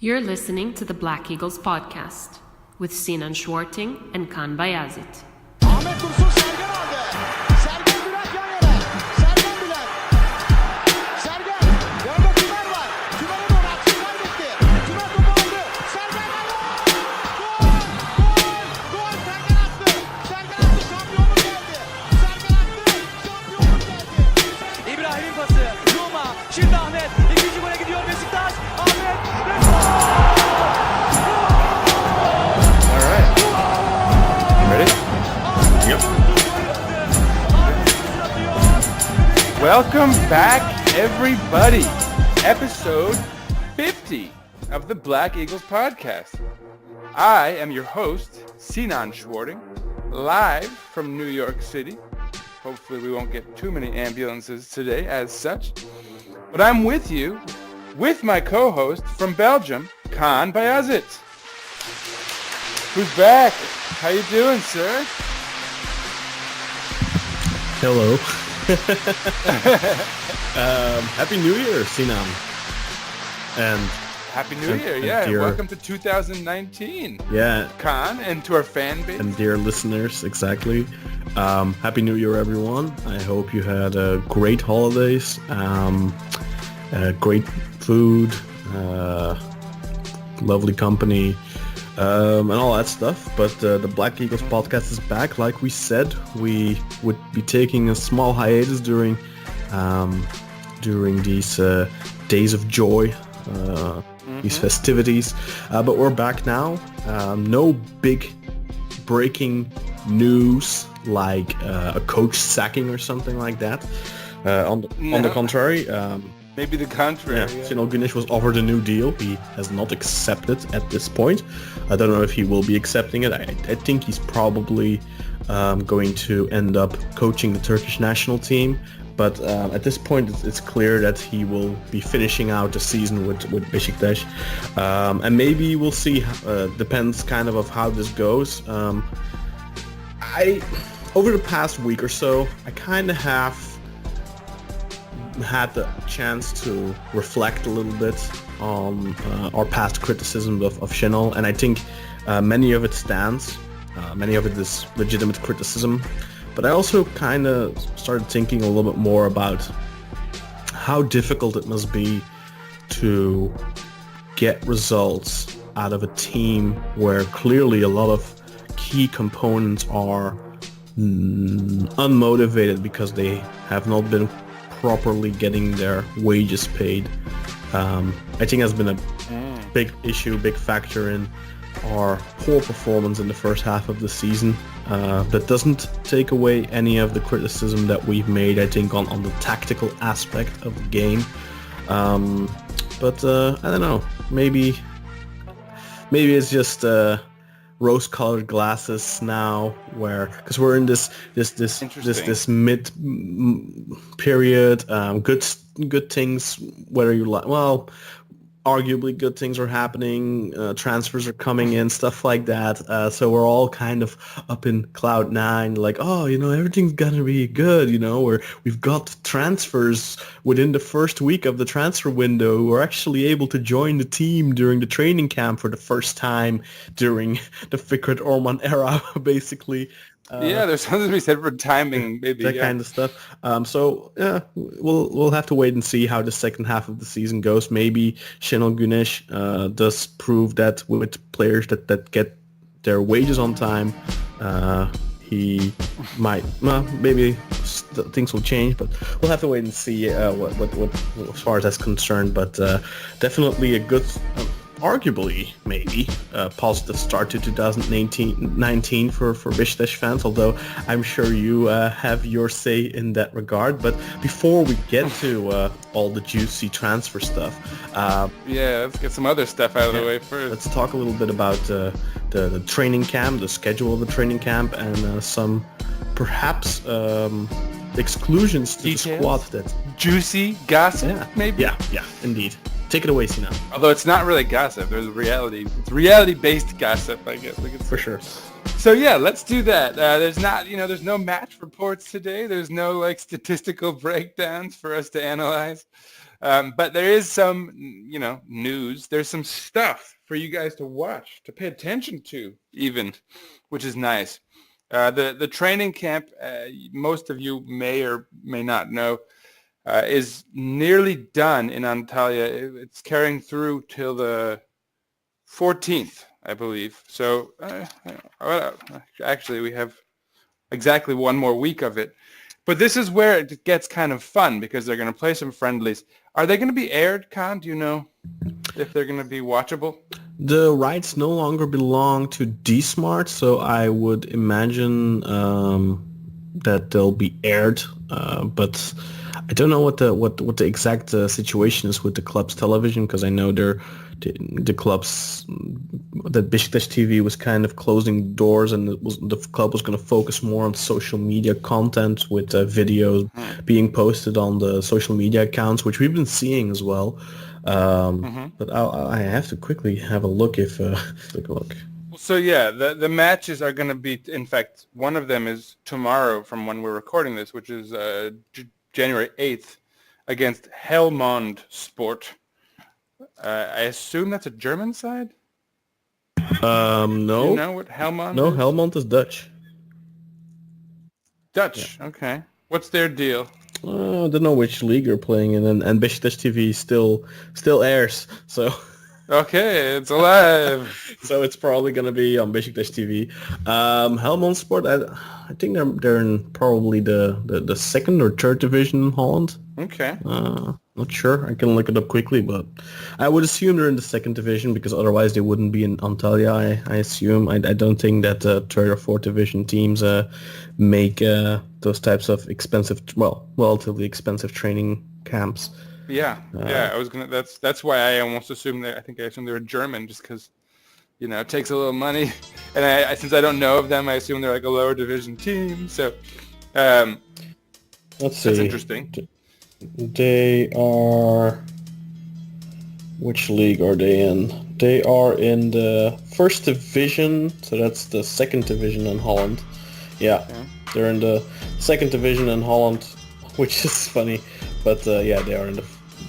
You're listening to the Black Eagles podcast with Sinan Schwarting and Kaan Bayazit. Ahmet Dursun Sergen aldı. Sergen Burak yan yana. Sergen Burak. Sergen. Orada Tümer var. Tümer'e doğru aksiyon kaybetti. Tümer topu aldı. Sergen aldı. Gol! Gol! Gol! Sergen attı. Sergen attı. Şampiyonluk geldi. Sergen attı. Şampiyonluk geldi. İbrahim'in pası. Roma. Şimdi Ahmet. İkinci gole gidiyor Beşiktaş. Ahmet. All right. Ready? Yep. Welcome back, everybody. Episode 50 of the Black Eagles podcast. I am your host, Sinan Schwarting, live from New York City. Hopefully we won't get too many ambulances today as such. But I'm with you, with my co-host from Belgium, Kaan Bayazit. Who's back? How you doing, sir? Hello. Happy New Year, Sinan. And Happy New Year, yeah. dear, Welcome to 2019. yeah, Kaan, and to our fan base. and dear listeners, exactly. Happy New Year, everyone. I hope you had great holidays, great food, lovely company, and all that stuff. But the Black Eagles podcast is back. Like we said, we would be taking a small hiatus during these days of joy, these festivities. But we're back now. No big breaking news like a coach sacking or something like that. On the contrary. Maybe the contrary. Yeah, Sinan Güneş was offered a new deal. He has not accepted at this point. I don't know if he will be accepting it. I think he's probably going to end up coaching the Turkish national team. But at this point, it's clear that he will be finishing out the season with Beşiktaş. And maybe we'll see. Depends kind of how this goes. Over the past week or so, I kind of have had the chance to reflect a little bit on our past criticism of Şenol, and I think many of it stands. Many of it is legitimate criticism, but I also kind of started thinking a little bit more about how difficult it must be to get results out of a team where clearly a lot of key components are unmotivated because they have not been properly getting their wages paid. I think has been a big issue, big factor in our poor performance in the first half of the season. That doesn't take away any of the criticism that we've made, I think, on the tactical aspect of the game. But I don't know, maybe it's just rose-colored glasses now, because we're in this mid period. Good things, whether you like, well, arguably good things are happening. Transfers are coming in, stuff like that. So we're all kind of up in cloud nine, like, oh, everything's gonna be good. We've got transfers within the first week of the transfer window who are actually able to join the team during the training camp for the first time during the Fikret Orman era, basically. Yeah, there's something to be said for timing, maybe. That kind of stuff. So yeah, we'll have to wait and see how the second half of the season goes. Maybe Şenol Güneş does prove that with players that get their wages on time, he might. Maybe things will change, but we'll have to wait and see what as far as that's concerned. But definitely a good. Arguably, maybe a positive start to 2019 for Beşiktaş fans, although I'm sure you have your say in that regard. But before we get to all the juicy transfer stuff, let's get some other stuff out of the way first. Let's talk a little bit about the training camp, the schedule of the training camp, and some perhaps exclusions to Details? the squad. That Juicy gossip, maybe? Yeah, indeed. Take it away, Sinan. Although it's not really gossip, there's reality. It's reality-based gossip, I guess. For sure. So yeah, let's do that. There's no match reports today. There's no statistical breakdowns for us to analyze. But there is some, news. There's some stuff for you guys to watch, to pay attention to, even, which is nice. The training camp, most of you may or may not know, is nearly done in Antalya. It's carrying through till the 14th, I believe. So actually, we have exactly one more week of it. But this is where it gets kind of fun because they're going to play some friendlies. Are they going to be aired, Kaan? Do you know if they're going to be watchable? The rights no longer belong to D-Smart, so I would imagine that they'll be aired. But I don't know what the exact situation is with the club's television, because I know the clubs, that Beşiktaş TV was kind of closing doors, and the club was going to focus more on social media content with videos being posted on the social media accounts, which we've been seeing as well. But I have to quickly have a look if take a look. So yeah, the matches are going to be, in fact, one of them is tomorrow from when we're recording this, which is January 8th against Helmond Sport. I assume that's a German side? No. Do you know what Helmond No, is? Helmond is Dutch. Dutch, yeah. Okay. What's their deal? I don't know which league you're playing in, and Beşiktaş TV still airs, so... Okay, it's alive. So it's probably going to be on Beşiktaş TV. Helmond Sport, I think they're in probably the second or third division in Holland. Okay. Not sure. I can look it up quickly, but I would assume they're in the second division because otherwise they wouldn't be in Antalya. I assume. I don't think that third or fourth division teams make those types of relatively expensive training camps. Yeah, I was gonna. That's why I almost assumed that. I think I assumed they were German, just because, it takes a little money, and I since I don't know of them, I assume they're like a lower division team. So, let's see. That's interesting. They are. Which league are they in? They are in the first division, so that's the second division in Holland. Yeah, they're in the second division in Holland, which is funny, but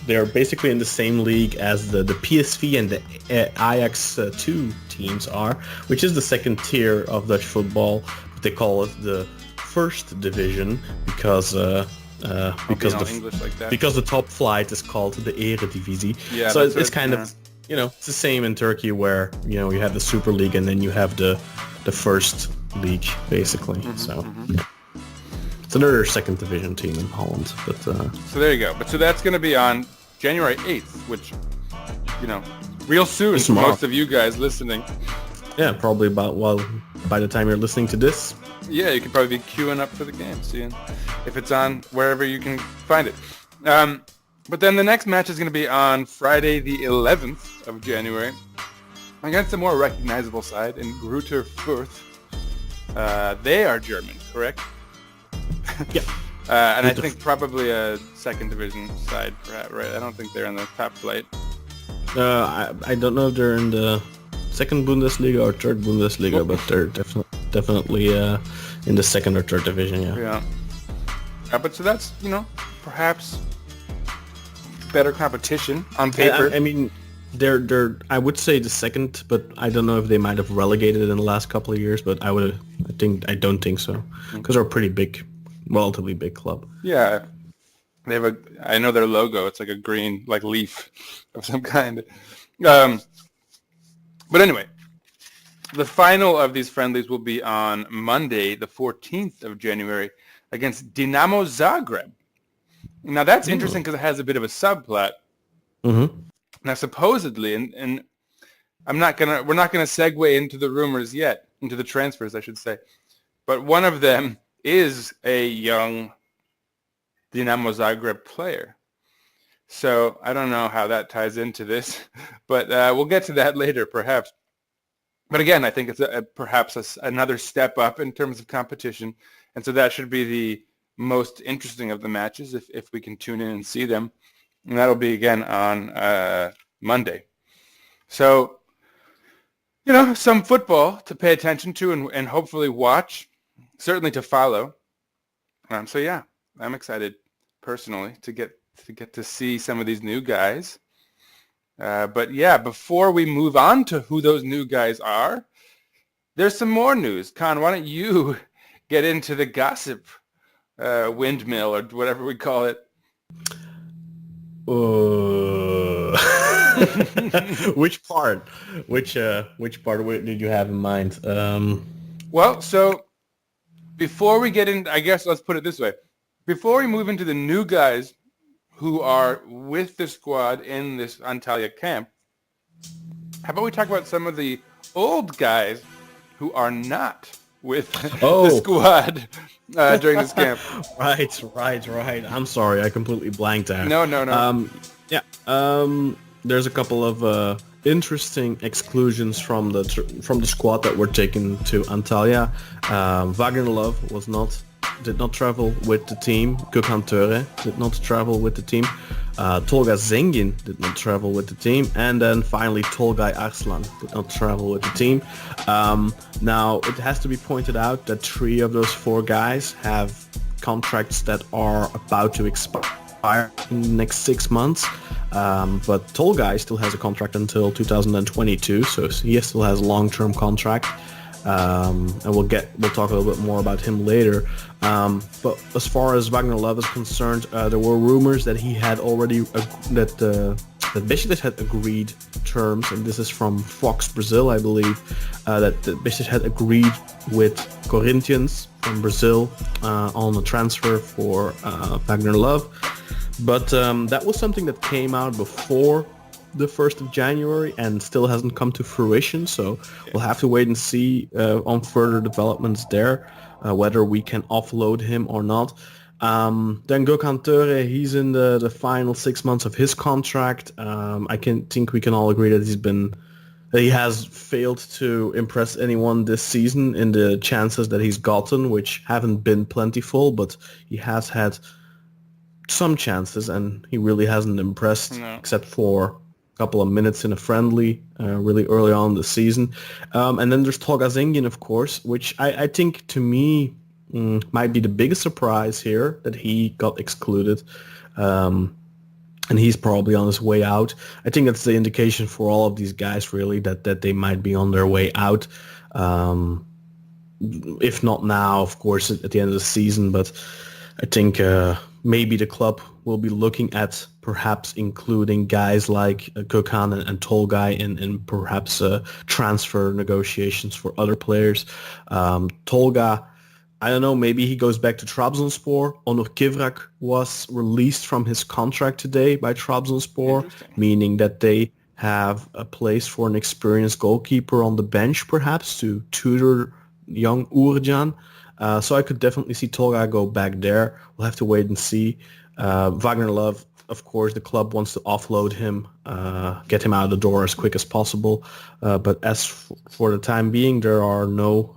they're basically in the same league as the PSV and the Ajax 2 teams are, which is the second tier of Dutch football. But they call it the first division because the top flight is called the Eredivisie. Yeah, so it's kind of it's the same in Turkey where you have the Super League and then you have the first league basically. It's another second division team in Holland, but so there you go. But so that's going to be on January 8th, which real soon for most of you guys listening. Yeah, probably by the time you're listening to this. Yeah, you could probably be queuing up for the game, seeing if it's on wherever you can find it. But then the next match is going to be on Friday the 11th of January against a more recognizable side in Greuther Fürth. They are German, correct? Yeah. And I think probably a second division side, right? I don't think they're in the top flight. I don't know if they're in the second Bundesliga or third Bundesliga, but they're definitely in the second or third division. Yeah. But so that's perhaps better competition on paper. I mean, they're I would say the second, but I don't know if they might have relegated in the last couple of years. But I don't think so because they're a pretty big, relatively big club. Yeah. They have I know their logo. It's like a green, leaf of some kind. But anyway, the final of these friendlies will be on Monday, the 14th of January, against Dinamo Zagreb. Now that's interesting because it has a bit of a subplot. Mm-hmm. Now supposedly, and we're not gonna segue into the rumors yet, into the transfers, I should say, but one of them is a young Dinamo Zagreb player. So I don't know how that ties into this, but we'll get to that later, perhaps. But again, I think it's perhaps another step up in terms of competition, and so that should be the most interesting of the matches if we can tune in and see them, and that'll be again on Monday. So, some football to pay attention to and hopefully watch, certainly to follow. So yeah, I'm excited personally to get to get to see some of these new guys. But yeah, before we move on to who those new guys are, there's some more news. Kaan, why don't you get into the gossip windmill or whatever we call it? Which part? Which part did you have in mind? Well, so before we get in, I guess let's put it this way. Before we move into the new guys who are with the squad in this Antalya camp, how about we talk about some of the old guys who are not with the squad during this camp? Right. I'm sorry, I completely blanked out. No. There's a couple of interesting exclusions from the squad that were taken to Antalya. Wagner Love did not travel with the team. Gökhan Töre did not travel with the team. Tolga Zengin did not travel with the team. And then finally Tolgay Arslan did not travel with the team. Now, it has to be pointed out that 3 of those 4 guys have contracts that are about to expire in the next 6 months. But Tolgay still has a contract until 2022, so he still has a long-term contract. And we'll talk a little bit more about him later. But as far as Wagner Love is concerned, there were rumors that he had already that Beşiktaş had agreed terms, and this is from Fox Brazil, I believe, that Beşiktaş had agreed with Corinthians from Brazil on a transfer for Wagner Love. But that was something that came out before the 1st of January and still hasn't come to fruition. So we'll have to wait and see on further developments there, whether we can offload him or not. Then Gökhan Töre, he's in the final 6 months of his contract. I think we can all agree that he has failed to impress anyone this season in the chances that he's gotten, which haven't been plentiful, but he has had some chances and he really hasn't impressed, except for a couple of minutes in a friendly really early on in the season. And then there's Tolga Zengin, of course, which I think to me might be the biggest surprise here, that he got excluded. And he's probably on his way out. I think that's the indication for all of these guys, really, that they might be on their way out. If not now, of course, at the end of the season. But I think maybe the club will be looking at perhaps including guys like Gökhan and Tolgay in perhaps transfer negotiations for other players. Tolga, I don't know, maybe he goes back to Trabzonspor. Onur Kivrak was released from his contract today by Trabzonspor, meaning that they have a place for an experienced goalkeeper on the bench, perhaps, to tutor young Uğurcan. So I could definitely see Tolga go back there. We'll have to wait and see. Wagner Love, of course, the club wants to offload him, get him out of the door as quick as possible. But as for the time being, there are no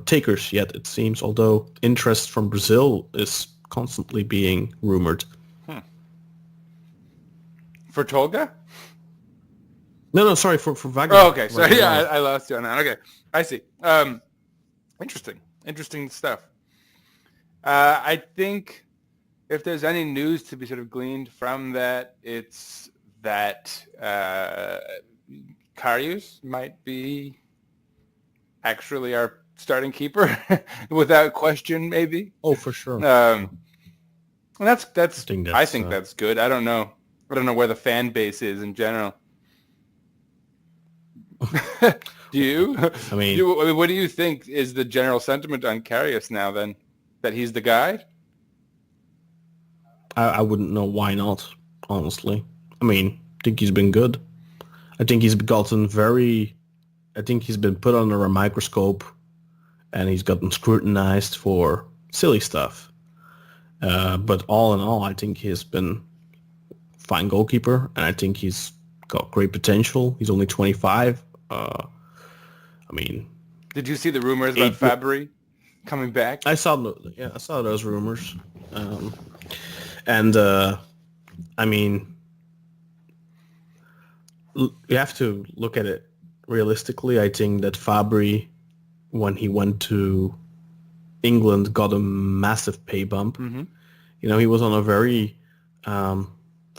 takers yet, it seems, although interest from Brazil is constantly being rumored. For Tolga? No, sorry, for Wagner. Oh, okay. So yeah, I lost you on that. Okay, I see. Interesting stuff. I think if there's any news to be sort of gleaned from that, it's that Karius might be actually our starting keeper without question, maybe. Oh, for sure. And I think that's good. I don't know where the fan base is in general. Do you? I mean, what do you think is the general sentiment on Karius now, then? That he's the guy? I wouldn't know why not, honestly. I mean, I think he's been good. I think he's been put under a microscope and he's gotten scrutinized for silly stuff. But all in all, I think he's been a fine goalkeeper, and I think he's got great potential. He's only 25. I mean... Did you see the rumors about Fabry coming back? I saw those rumors. I mean, you have to look at it realistically. I think that Fabry, when he went to England, got a massive pay bump. Mm-hmm. You know, he was on a very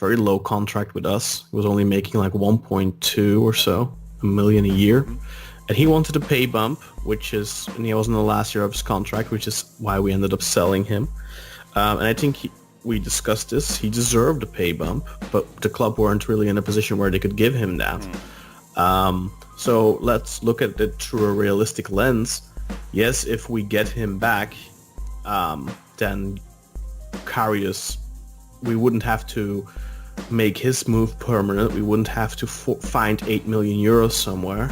very low contract with us. He was only making like 1.2 or so a million a year. And he wanted a pay bump, and he was in the last year of his contract, which is why we ended up selling him. And I think we discussed this. He deserved a pay bump, but the club weren't really in a position where they could give him that. So let's look at it through a realistic lens. Yes, if we get him back, then Karius, we wouldn't have to make his move permanent. We wouldn't have to find 8 million euros somewhere.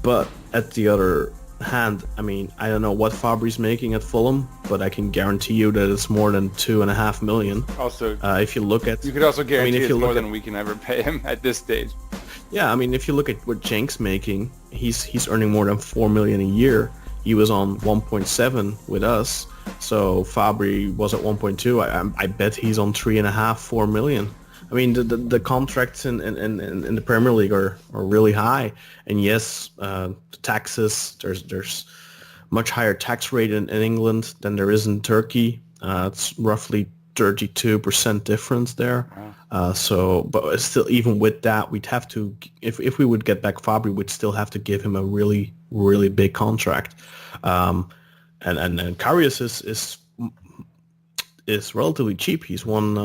But at the other hand, I mean, I don't know what Fabri's making at Fulham, but I can guarantee you that it's more than 2.5 million. Also, if you look at, you could also guarantee if it's you more look than we can ever pay him at this stage. Yeah, I mean, if you look at what Cenk's making, he's earning more than 4 million a year. He was on 1.7 with us, so Fabri was at 1.2. I bet he's on 3.5, 4 million. I mean, the contracts in the Premier League are really high, and yes, the taxes, there's much higher tax rate in England than there is in Turkey. It's roughly 32% difference there. Wow. But still, even with that, we'd have to, if we would get back Fabri, we'd still have to give him a really, really big contract. And Karius is relatively cheap. He's one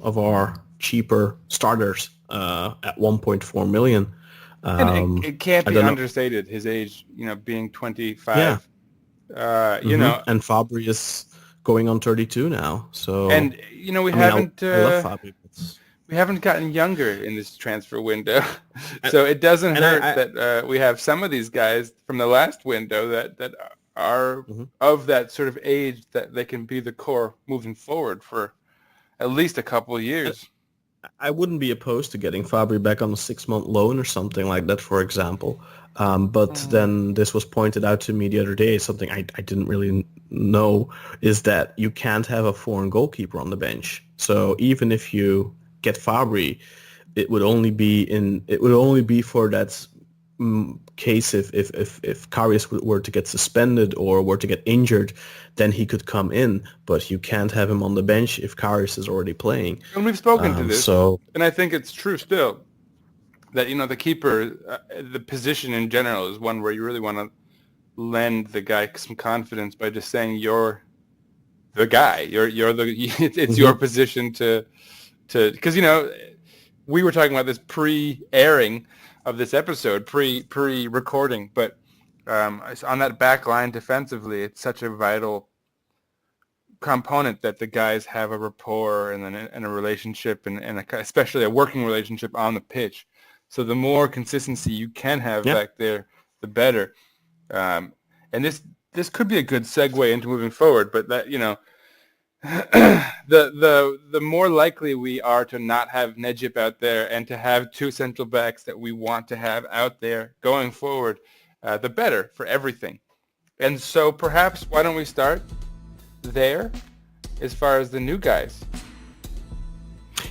of our cheaper starters at 1.4 million. And it can't be understated, his age, being 25. Yeah. You know, and Fabri is going on 32 now. So, and I love Fabri. We haven't gotten younger in this transfer window, so it doesn't hurt that we have some of these guys from the last window that are of that sort of age that they can be the core moving forward for at least a couple of years. I wouldn't be opposed to getting Fabri back on a 6-month loan or something like that, for example. But then this was pointed out to me the other day, something I didn't really know, is that you can't have a foreign goalkeeper on the bench. So even if you get Fabri, it would only be for that case if Karius were to get suspended or were to get injured, then he could come in, but you can't have him on the bench if Karius is already playing. And we've spoken to this, and I think it's true still that the keeper, the position in general is one where you really want to lend the guy some confidence by just saying you're the guy, it's your position to because we were talking about this pre-airing of this episode, pre-recording, but on that back line defensively, it's such a vital component that the guys have a rapport and a relationship and especially a working relationship on the pitch. So the more consistency you can have back there, the better. And this could be a good segue into moving forward, but that the more likely we are to not have Necip out there and to have two central backs that we want to have out there going forward, the better for everything. And so perhaps why don't we start there as far as the new guys?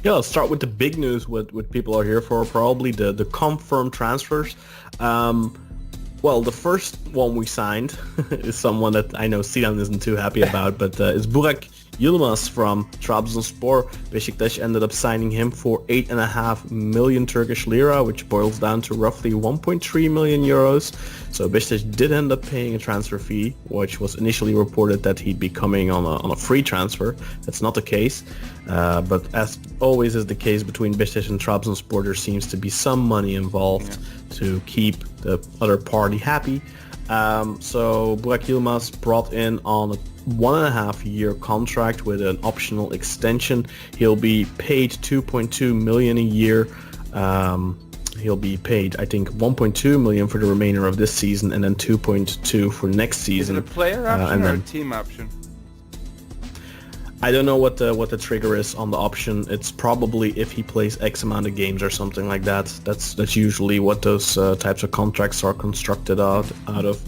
Yeah, let's start with the big news, what people are here for, probably the confirmed transfers. Well, the first one we signed is someone that I know Sinan isn't too happy about, but it's Burak Yilmaz from Trabzonspor. Beşiktaş ended up signing him for 8.5 million Turkish lira, which boils down to roughly 1.3 million euros. So Beşiktaş did end up paying a transfer fee, which was initially reported that he'd be coming on a free transfer. That's not the case. But as always is the case between Beşiktaş and Trabzonspor, there seems to be some money involved to keep the other party happy. So Burak Yilmaz brought in on a 1.5-year contract with an optional extension. He'll be paid 2.2 million a year. He'll be paid, I think, 1.2 million for the remainder of this season, and then 2.2 for next season. Is it a player option or a team option? I don't know what the trigger is on the option. It's probably if he plays X amount of games or something like that. That's usually what those types of contracts are constructed out of.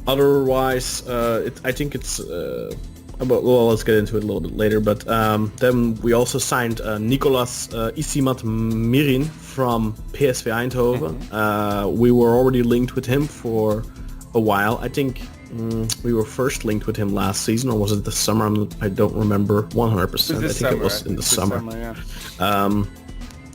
Otherwise, I think it's. Well, let's get into it a little bit later. But then we also signed Nicolas Isimat Mirin from PSV Eindhoven. We were already linked with him for a while. I think we were first linked with him last season, or was it the summer? I don't remember 100%. I think it was in the summer.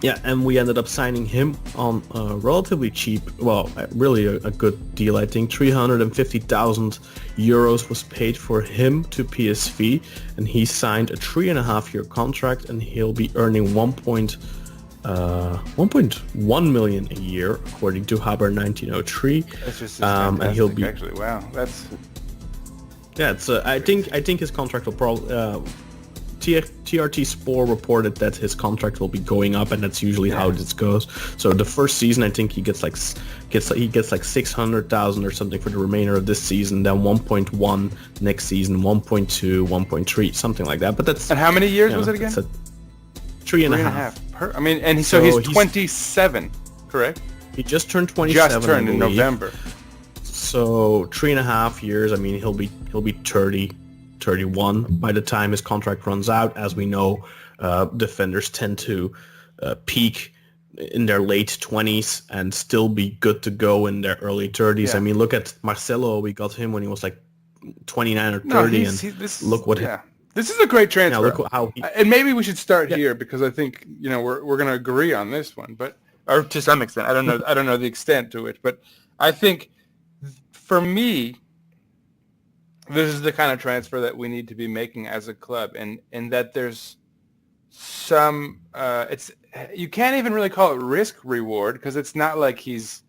Yeah, and we ended up signing him on a relatively cheap, well, really a good deal, I think. 350,000 euros was paid for him to PSV, and he signed a 3.5-year contract, and he'll be earning 1.1 million a year, according to Haber 1903. That's just and he'll be actually, wow, that's... Yeah, it's. I think his contract will probably. TRT Spore reported that his contract will be going up, and that's usually how this goes. So the first season, I think he gets like 600,000 or something for the remainder of this season. Then 1.1 next season, 1.2, 1.3, something like that. But that's. And how many years was it again? 3.5. I mean, and so he's 27, correct? He just turned 27. Just turned in November. So 3.5 years. I mean, he'll be 30. 31 by the time his contract runs out. As we know, defenders tend to peak in their late 20s and still be good to go in their early 30s. I mean, look at Marcelo. We got him when he was like 29 or 30, look what. Yeah, this is a great transfer. Look how and maybe we should start here, because I think we're going to agree on this one, or to some extent. I don't know the extent to it, but I think for me, this is the kind of transfer that we need to be making as a club, and that there's some you can't even really call it risk reward, because it's not like he's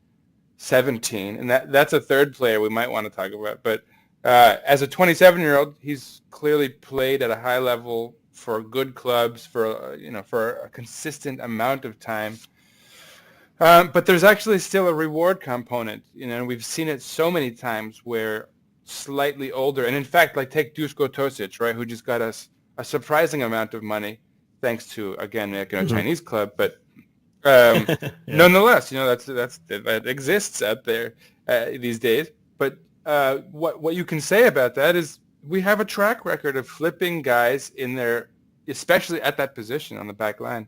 17, and that's a third player we might want to talk about. But as a 27-year-old, he's clearly played at a high level for good clubs for a consistent amount of time. But there's actually still a reward component, and we've seen it so many times where slightly older, and in fact, like take Dusko Tosic, right, who just got us a surprising amount of money thanks to, again, a Chinese club, but nonetheless, that exists out there these days. But what you can say about that is we have a track record of flipping guys in there, especially at that position on the back line,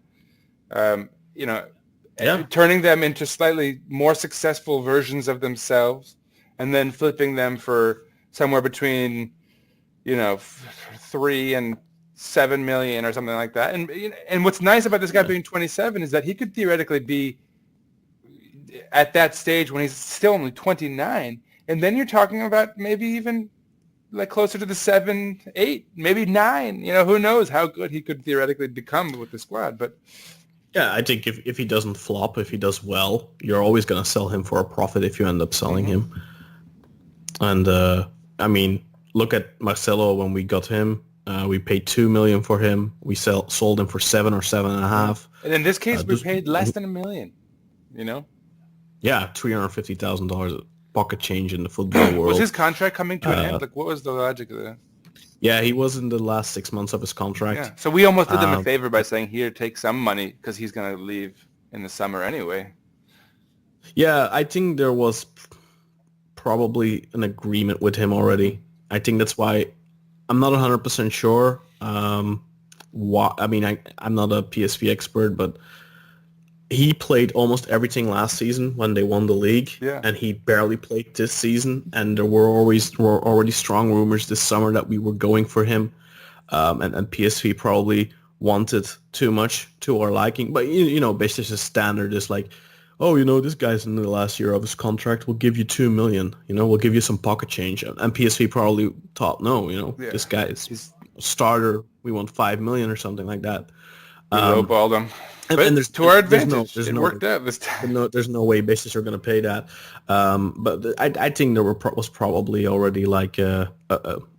turning them into slightly more successful versions of themselves, and then flipping them for somewhere between, 3 and 7 million or something like that. And what's nice about this guy being 27 is that he could theoretically be at that stage when he's still only 29. And then you're talking about maybe even like closer to the 7, 8, maybe 9. Who knows how good he could theoretically become with the squad. But yeah, I think if he doesn't flop, if he does well, you're always going to sell him for a profit if you end up selling him. And I mean, look at Marcelo when we got him. We paid 2 million for him. We sold him for 7 or 7.5. And in this case, we paid less than $1 million. Yeah, $350,000 pocket change in the football world. Was his contract coming to an end? Like, what was the logic of that? Yeah, he was in the last 6 months of his contract. Yeah. So we almost did him a favor by saying, "Here, take some money," because he's going to leave in the summer anyway. Yeah, I think there was probably an agreement with him already. I think that's why I'm not 100% sure. I'm not a PSV expert, but he played almost everything last season when they won the league, and he barely played this season. And there were already strong rumors this summer that we were going for him, and PSV probably wanted too much to our liking. But basically, the standard is like, oh, this guy's in the last year of his contract. We'll give you 2 million. We'll give you some pocket change. And PSV probably thought, no, this guy is a starter. We want 5 million or something like that. We lowballed him. And there's to our advantage. It worked out this time. There's no way Beşiktaş are going to pay that. But I think there was probably already like an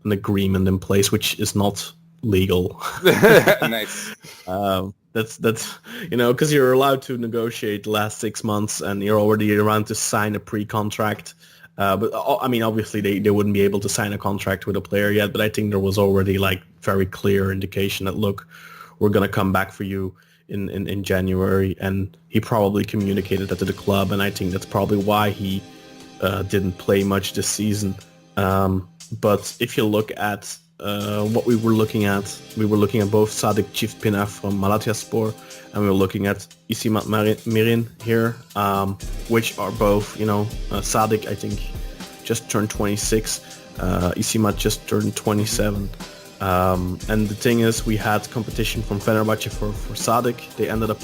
agreement in place, which is not legal. Nice. That's because you're allowed to negotiate the last 6 months, and you're already around to sign a pre-contract. But I mean, obviously they wouldn't be able to sign a contract with a player yet. But I think there was already like very clear indication that, look, we're gonna come back for you in January, and he probably communicated that to the club, and I think that's probably why he didn't play much this season. But if you look at what we were looking at both Sadik Çiftpınar from Malatyaspor, and we were looking at İsmet Mirin here, which are both, Sadik, I think, just turned 26. Isimat just turned 27. And the thing is, we had competition from Fenerbahce for Sadik. They ended up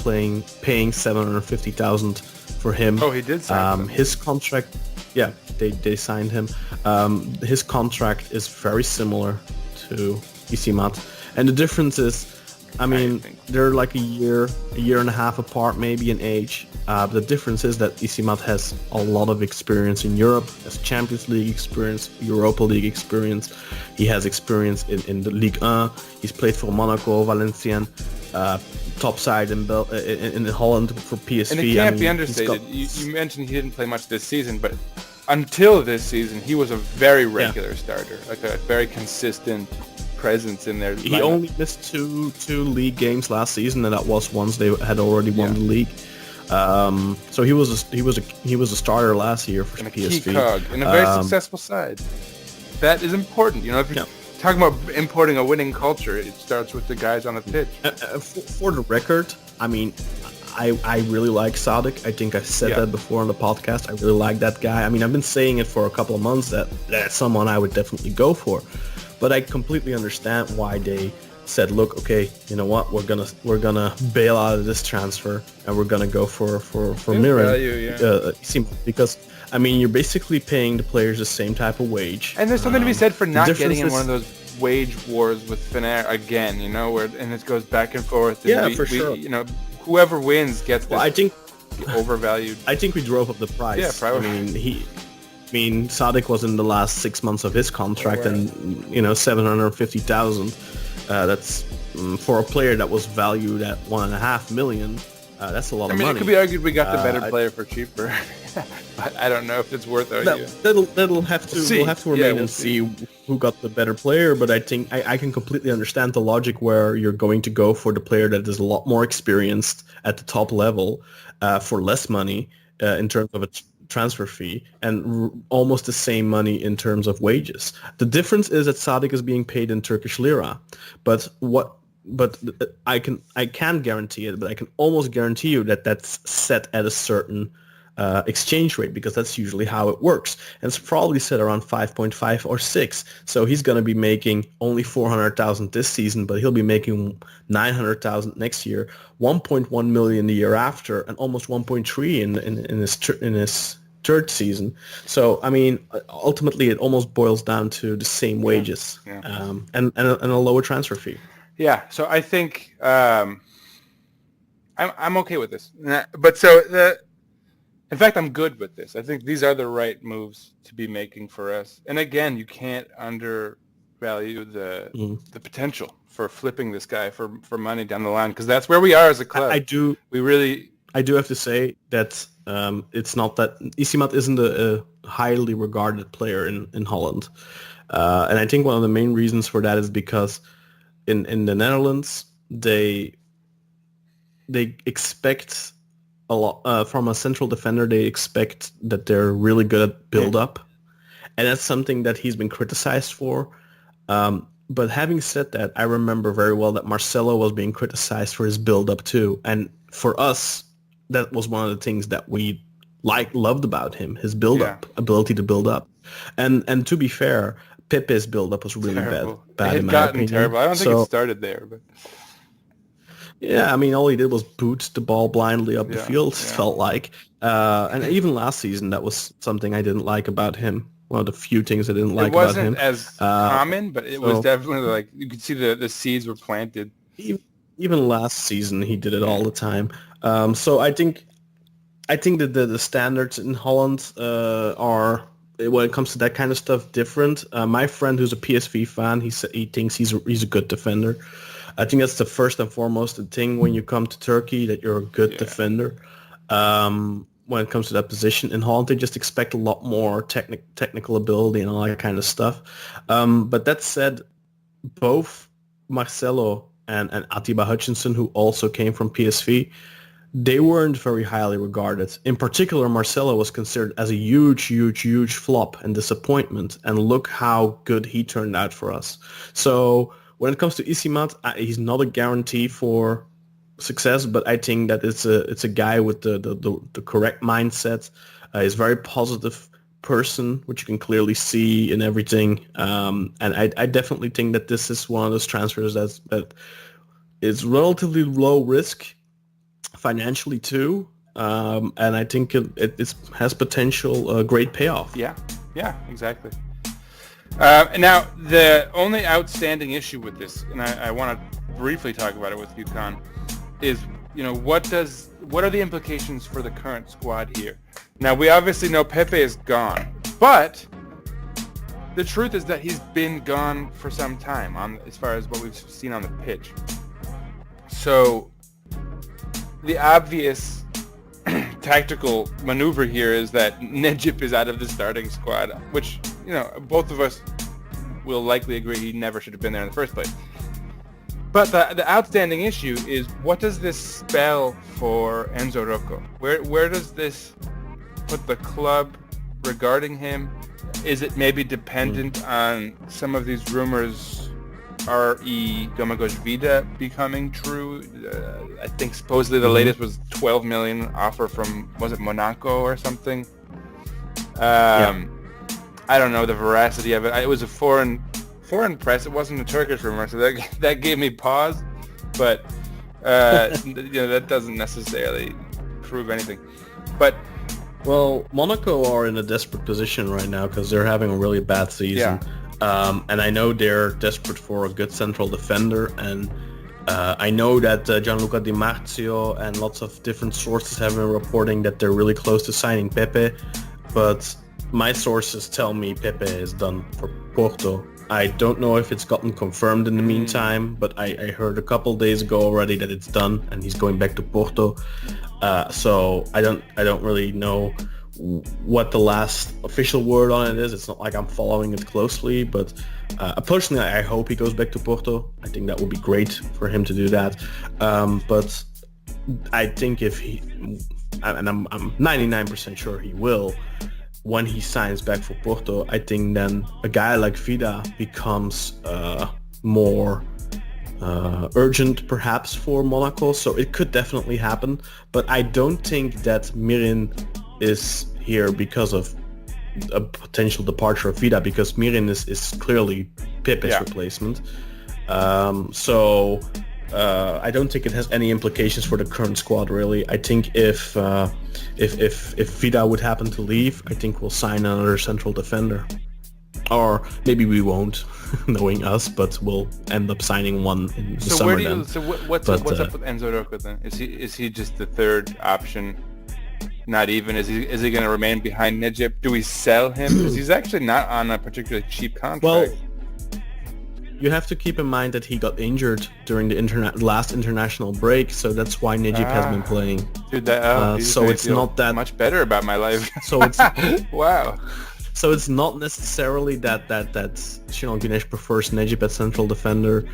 paying 750,000 for him. Oh, he did sign him. His contract, yeah, they signed him. His contract is very similar to Isimat, and the difference is, I mean, they're like a year and a half apart, maybe in age. The difference is that Isimat has a lot of experience in Europe, has Champions League experience, Europa League experience. He has experience in the Ligue 1. He's played for Monaco, Valenciennes, top side in Holland for PSV. And it can't be understated. You mentioned he didn't play much this season, but until this season, he was a very regular starter, like a very consistent presence in their He lineup. only missed two league games last season, and that was once they had already won the league. So he was a starter last year for And a PSV. key cog in a very successful side. That is important. You know, if you're talking about importing a winning culture, it starts with the guys on the pitch. For the record, I mean, I really like Sadik. I think I said that before on the podcast. I really like that guy. I mean, I've been saying it for a couple of months that that's someone I would definitely go for. But I completely understand why they said, look, okay, you know what, we're gonna bail out of this transfer and we're gonna go for Miran. Because I mean, you're basically paying the players the same type of wage. And there's something to be said for not getting in is, one of those wage wars with Fener again, you know, and it goes back and forth. And sure. You know, whoever wins gets this I think overvalued. I think we drove up the price. Yeah, probably. I mean, Sadik was in the last 6 months of his contract, and 750,000. That's for a player that was valued at 1.5 million. That's a lot of money. It could be argued we got the better player for cheaper, but I don't know if it's worth arguing. That'll have to we'll have to remain and see who got the better player. But I think I can completely understand the logic where you're going to go for the player that is a lot more experienced at the top level for less money in terms of a transfer fee and almost the same money in terms of wages. The difference is that Sadik is being paid in Turkish lira, but I can't guarantee it, but I can almost guarantee you that that's set at a certain exchange rate, because that's usually how it works. And it's probably set around 5.5 or 6. So he's going to be making only 400,000 this season, but he'll be making 900,000 next year, 1.1 million the year after, and almost 1.3 in his third season. So I mean, ultimately, it almost boils down to the same wages and a lower transfer fee. Yeah. So I think I'm okay with this, but in fact, I'm good with this. I think these are the right moves to be making for us. And again, you can't undervalue the potential for flipping this guy for money down the line, because that's where we are as a club. I do have to say that it's not that Isimat isn't a highly regarded player in Holland. And I think one of the main reasons for that is because in the Netherlands, they expect a lot from a central defender. They expect that they're really good at build-up, and that's something that he's been criticized for. But having said that, I remember very well that Marcelo was being criticized for his build-up too, and for us, that was one of the things that we loved about him, his build-up, ability to build up. And to be fair, Pepe's build-up was really bad in my opinion. Terrible. I don't think it started there, but. Yeah, I mean, all he did was boot the ball blindly up the field, felt like. And even last season, that was something I didn't like about him. One of the few things I didn't like about him. It wasn't as common, but it was definitely like, you could see the seeds were planted. Even last season, he did it all the time. So I think that the standards in Holland are, when it comes to that kind of stuff, different. My friend who's a PSV fan, he thinks he's a good defender. I think that's the first and foremost thing when you come to Turkey, that you're a good defender. When it comes to that position in Holland, they just expect a lot more technical ability and all that kind of stuff. But that said, both Marcelo and Atiba Hutchinson, who also came from PSV, they weren't very highly regarded. In particular, Marcelo was considered as a huge flop and disappointment. And look how good he turned out for us. So when it comes to Isimat, he's not a guarantee for success, but I think that it's a guy with the correct mindset. He's very positive person, which you can clearly see in everything. And I definitely think that this is one of those transfers that is relatively low risk financially too. And I think it has potential great payoff. Yeah, exactly. And now, the only outstanding issue with this, and I want to briefly talk about it with you, Kaan, is, what are the implications for the current squad here? Now, we obviously know Pepe is gone, but the truth is that he's been gone for some time as far as what we've seen on the pitch. So the obvious tactical maneuver here is that Necip is out of the starting squad, which, both of us will likely agree he never should have been there in the first place. But the outstanding issue is, what does this spell for Enzo Rocco? Where does this put the club regarding him? Is it maybe dependent on some of these rumors, R.E. Domagoj Vida, becoming true? I think supposedly the latest was 12 million offer from, was it Monaco or something? I don't know the veracity of it. It was a foreign press. It wasn't a Turkish rumor, so that gave me pause. But that doesn't necessarily prove anything. But well, Monaco are in a desperate position right now because they're having a really bad season. Yeah. And I know they're desperate for a good central defender. And I know that Gianluca Di Marzio and lots of different sources have been reporting that they're really close to signing Pepe. But my sources tell me Pepe is done for Porto. I don't know if it's gotten confirmed in the meantime, but I heard a couple days ago already that it's done and he's going back to Porto. So I don't really know what the last official word on it is. It's not like I'm following it closely, but personally I hope he goes back to Porto. I think that would be great for him to do that. But I think if he, and I'm 99% sure he will, when he signs back for Porto, I think then a guy like Vida becomes more urgent perhaps for Monaco, so it could definitely happen. But I don't think that Mirin is here because of a potential departure of Vida, because Mirin is clearly Pepe's replacement. So I don't think it has any implications for the current squad, really. I think if Vida would happen to leave, I think we'll sign another central defender. Or maybe we won't, knowing us, but we'll end up signing one in the summer then. So what's up with Enzo Rocco then? Is he just the third option? Not even? Is he going to remain behind Necip? Do we sell him? Because he's actually not on a particularly cheap contract. Well, you have to keep in mind that he got injured during the last international break, so that's why Necip has been playing. Dude, so it's not that much better about my life. So it's wow. So it's not necessarily that Şenol Güneş prefers Necip at central defender,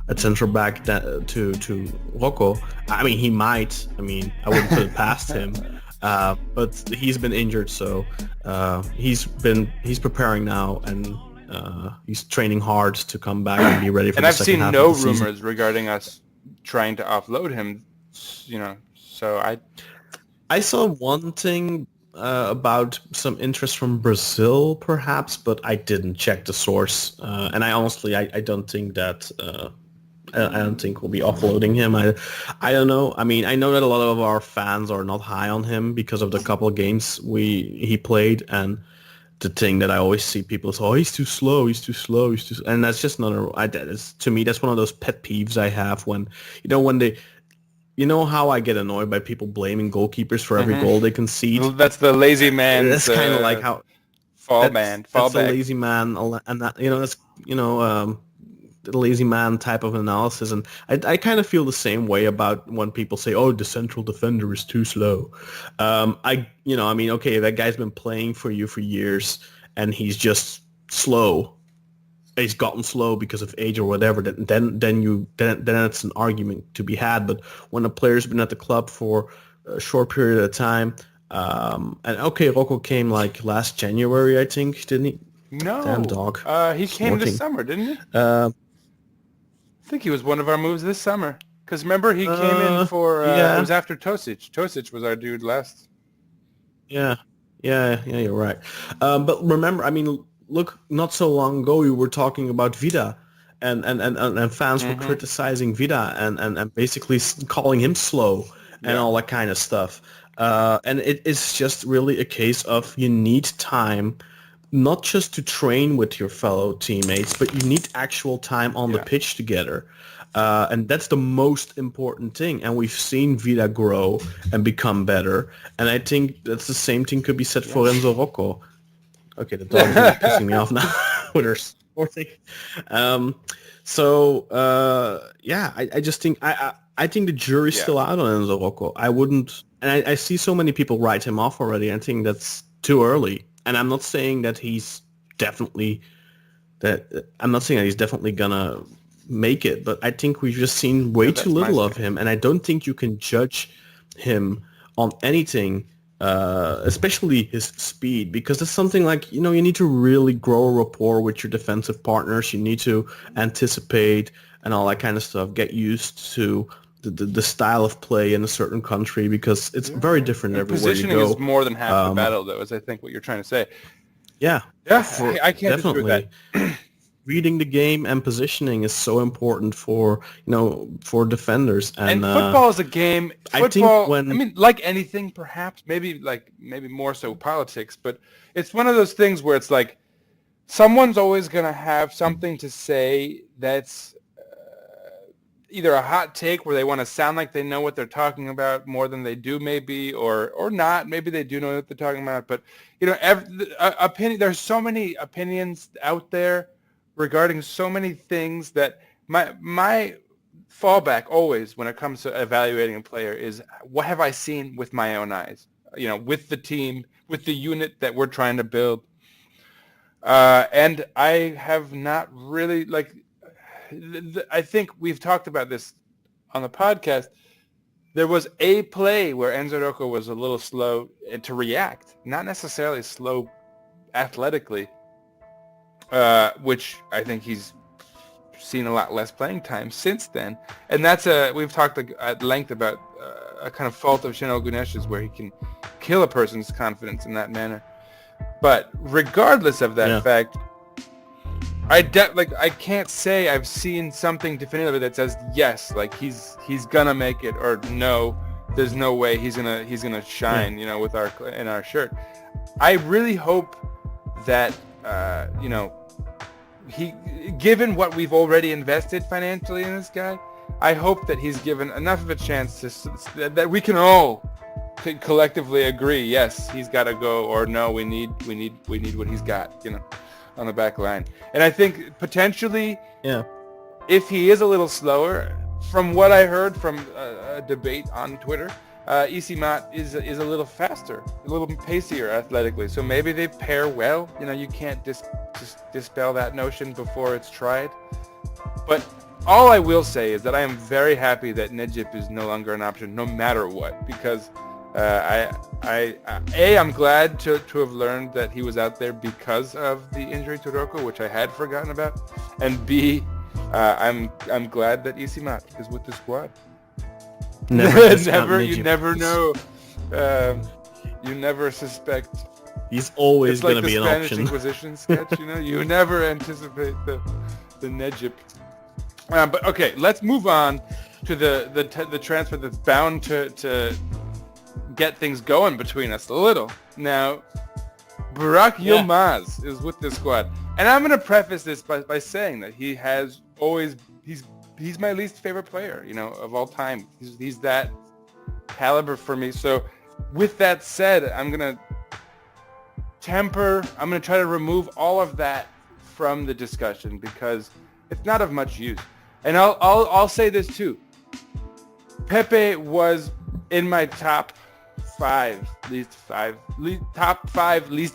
at central back to Rocco. I mean, he might. I mean, I wouldn't put it past him. But he's been injured, so he's preparing now, and he's training hard to come back and be ready for the second half of the season. And I've seen no rumors regarding us trying to offload him, so I saw one thing about some interest from Brazil, perhaps, but I didn't check the source. And I honestly, I don't think that... I don't think we'll be offloading him. I don't know. I mean, I know that a lot of our fans are not high on him because of the couple of games he played, and the thing that I always see people say, "Oh, he's too slow. And that's just not to me, that's one of those pet peeves I have when they. You know how I get annoyed by people blaming goalkeepers for every goal they concede? That's the lazy man. That's kind of like how fall back. The lazy man, and that that's the lazy man type of analysis, and I kind of feel the same way about when people say, "Oh, the central defender is too slow." I mean, okay, that guy's been playing for you for years, and he's just slow. He's gotten slow because of age or whatever. Then it's an argument to be had. But when a player's been at the club for a short period of time, and okay, Rocco came like last January, I think, didn't he? No, damn dog. He came this summer, didn't he? I think he was one of our moves this summer. Because remember, he came in for... It was after Tosic. Tosic was our dude last. Yeah. Yeah, you're right. But remember, I mean, look, not so long ago we were talking about Vida, and fans were criticizing Vida and basically calling him slow and all that kind of stuff. And it is just really a case of you need time, not just to train with your fellow teammates, but you need actual time on the pitch together. And that's the most important thing. And we've seen Vida grow and become better. And I think that's the same thing could be said for Renzo Rocco. Okay, the dog is really pissing me off now with her sporting. I just think I think the jury's still out on Enzo Rocco. I wouldn't, and I see so many people write him off already. I think that's too early. And I'm not saying that he's definitely gonna make it, but I think we've just seen way too little of him, and I don't think you can judge him on anything, especially his speed, because it's something like, you need to really grow a rapport with your defensive partners. You need to anticipate and all that kind of stuff, get used to the style of play in a certain country, because it's very different everywhere you go. Positioning is more than half the battle, though, is I think what you're trying to say. Yeah, I can't disagree with that. Reading the game and positioning is so important for defenders, and football is a game. Football, I mean, like anything, perhaps maybe more so politics, but it's one of those things where it's like someone's always going to have something to say that's either a hot take where they want to sound like they know what they're talking about more than they do, maybe, or not. Maybe they do know what they're talking about, but there's so many opinions out there regarding so many things that my fallback always when it comes to evaluating a player is, what have I seen with my own eyes? With the team, with the unit that we're trying to build. And I have not really, I think we've talked about this on the podcast. There was a play where Enzo Rocco was a little slow to react, not necessarily slow athletically, which I think he's seen a lot less playing time since then. And we've talked at length about a kind of fault of Shinno Gunesh's where he can kill a person's confidence in that manner. But regardless of that fact, I can't say I've seen something definitively that says yes, like he's gonna make it, or no, there's no way he's gonna shine, with our shirt. I really hope that he, given what we've already invested financially in this guy, I hope that he's given enough of a chance that we can all collectively agree, yes, he's got to go, or no, we need what he's got, on the back line. And I think potentially, if he is a little slower, from what I heard from a debate on Twitter, Isimat is a little faster, a little pacier athletically. So maybe they pair well. You can't just dispel that notion before it's tried. But all I will say is that I am very happy that Necip is no longer an option, no matter what, because I'm glad to have learned that he was out there because of the injury to Rocco, which I had forgotten about, and B, I'm glad that Isimat is with the squad. You never know. You never suspect. He's always going to be an option. It's like the Spanish Inquisition sketch, you never anticipate the Necip. But okay, let's move on to the transfer that's bound to get things going between us a little. Now, Burak Yilmaz is with the squad, and I'm going to preface this by saying that he's my least favorite player, of all time. He's that caliber for me. So with that said, I'm going to try to remove all of that from the discussion because it's not of much use. And I'll say this too. Pepe was in my top five least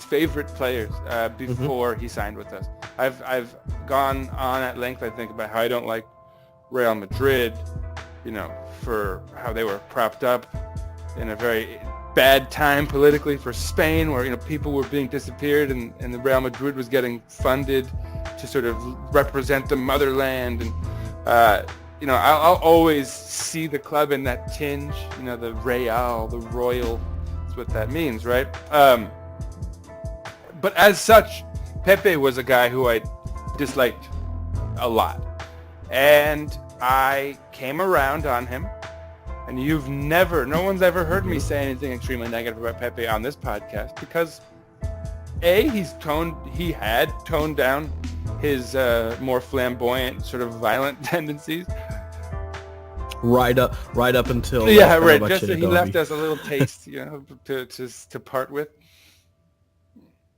favorite players before he signed with us. I've gone on at length, I think, about how I don't like Real Madrid, for how they were propped up in a very bad time politically for Spain, where people were being disappeared and the Real Madrid was getting funded to sort of represent the motherland, and I'll always see the club in that tinge, the Real, the royal, that's what that means, right? But as such, Pepe was a guy who I disliked a lot. And I came around on him. And no one's ever heard me say anything extremely negative about Pepe on this podcast because he had toned down his more flamboyant, sort of violent tendencies. Right up until Yeah, right. Just he left us a little taste, to part with.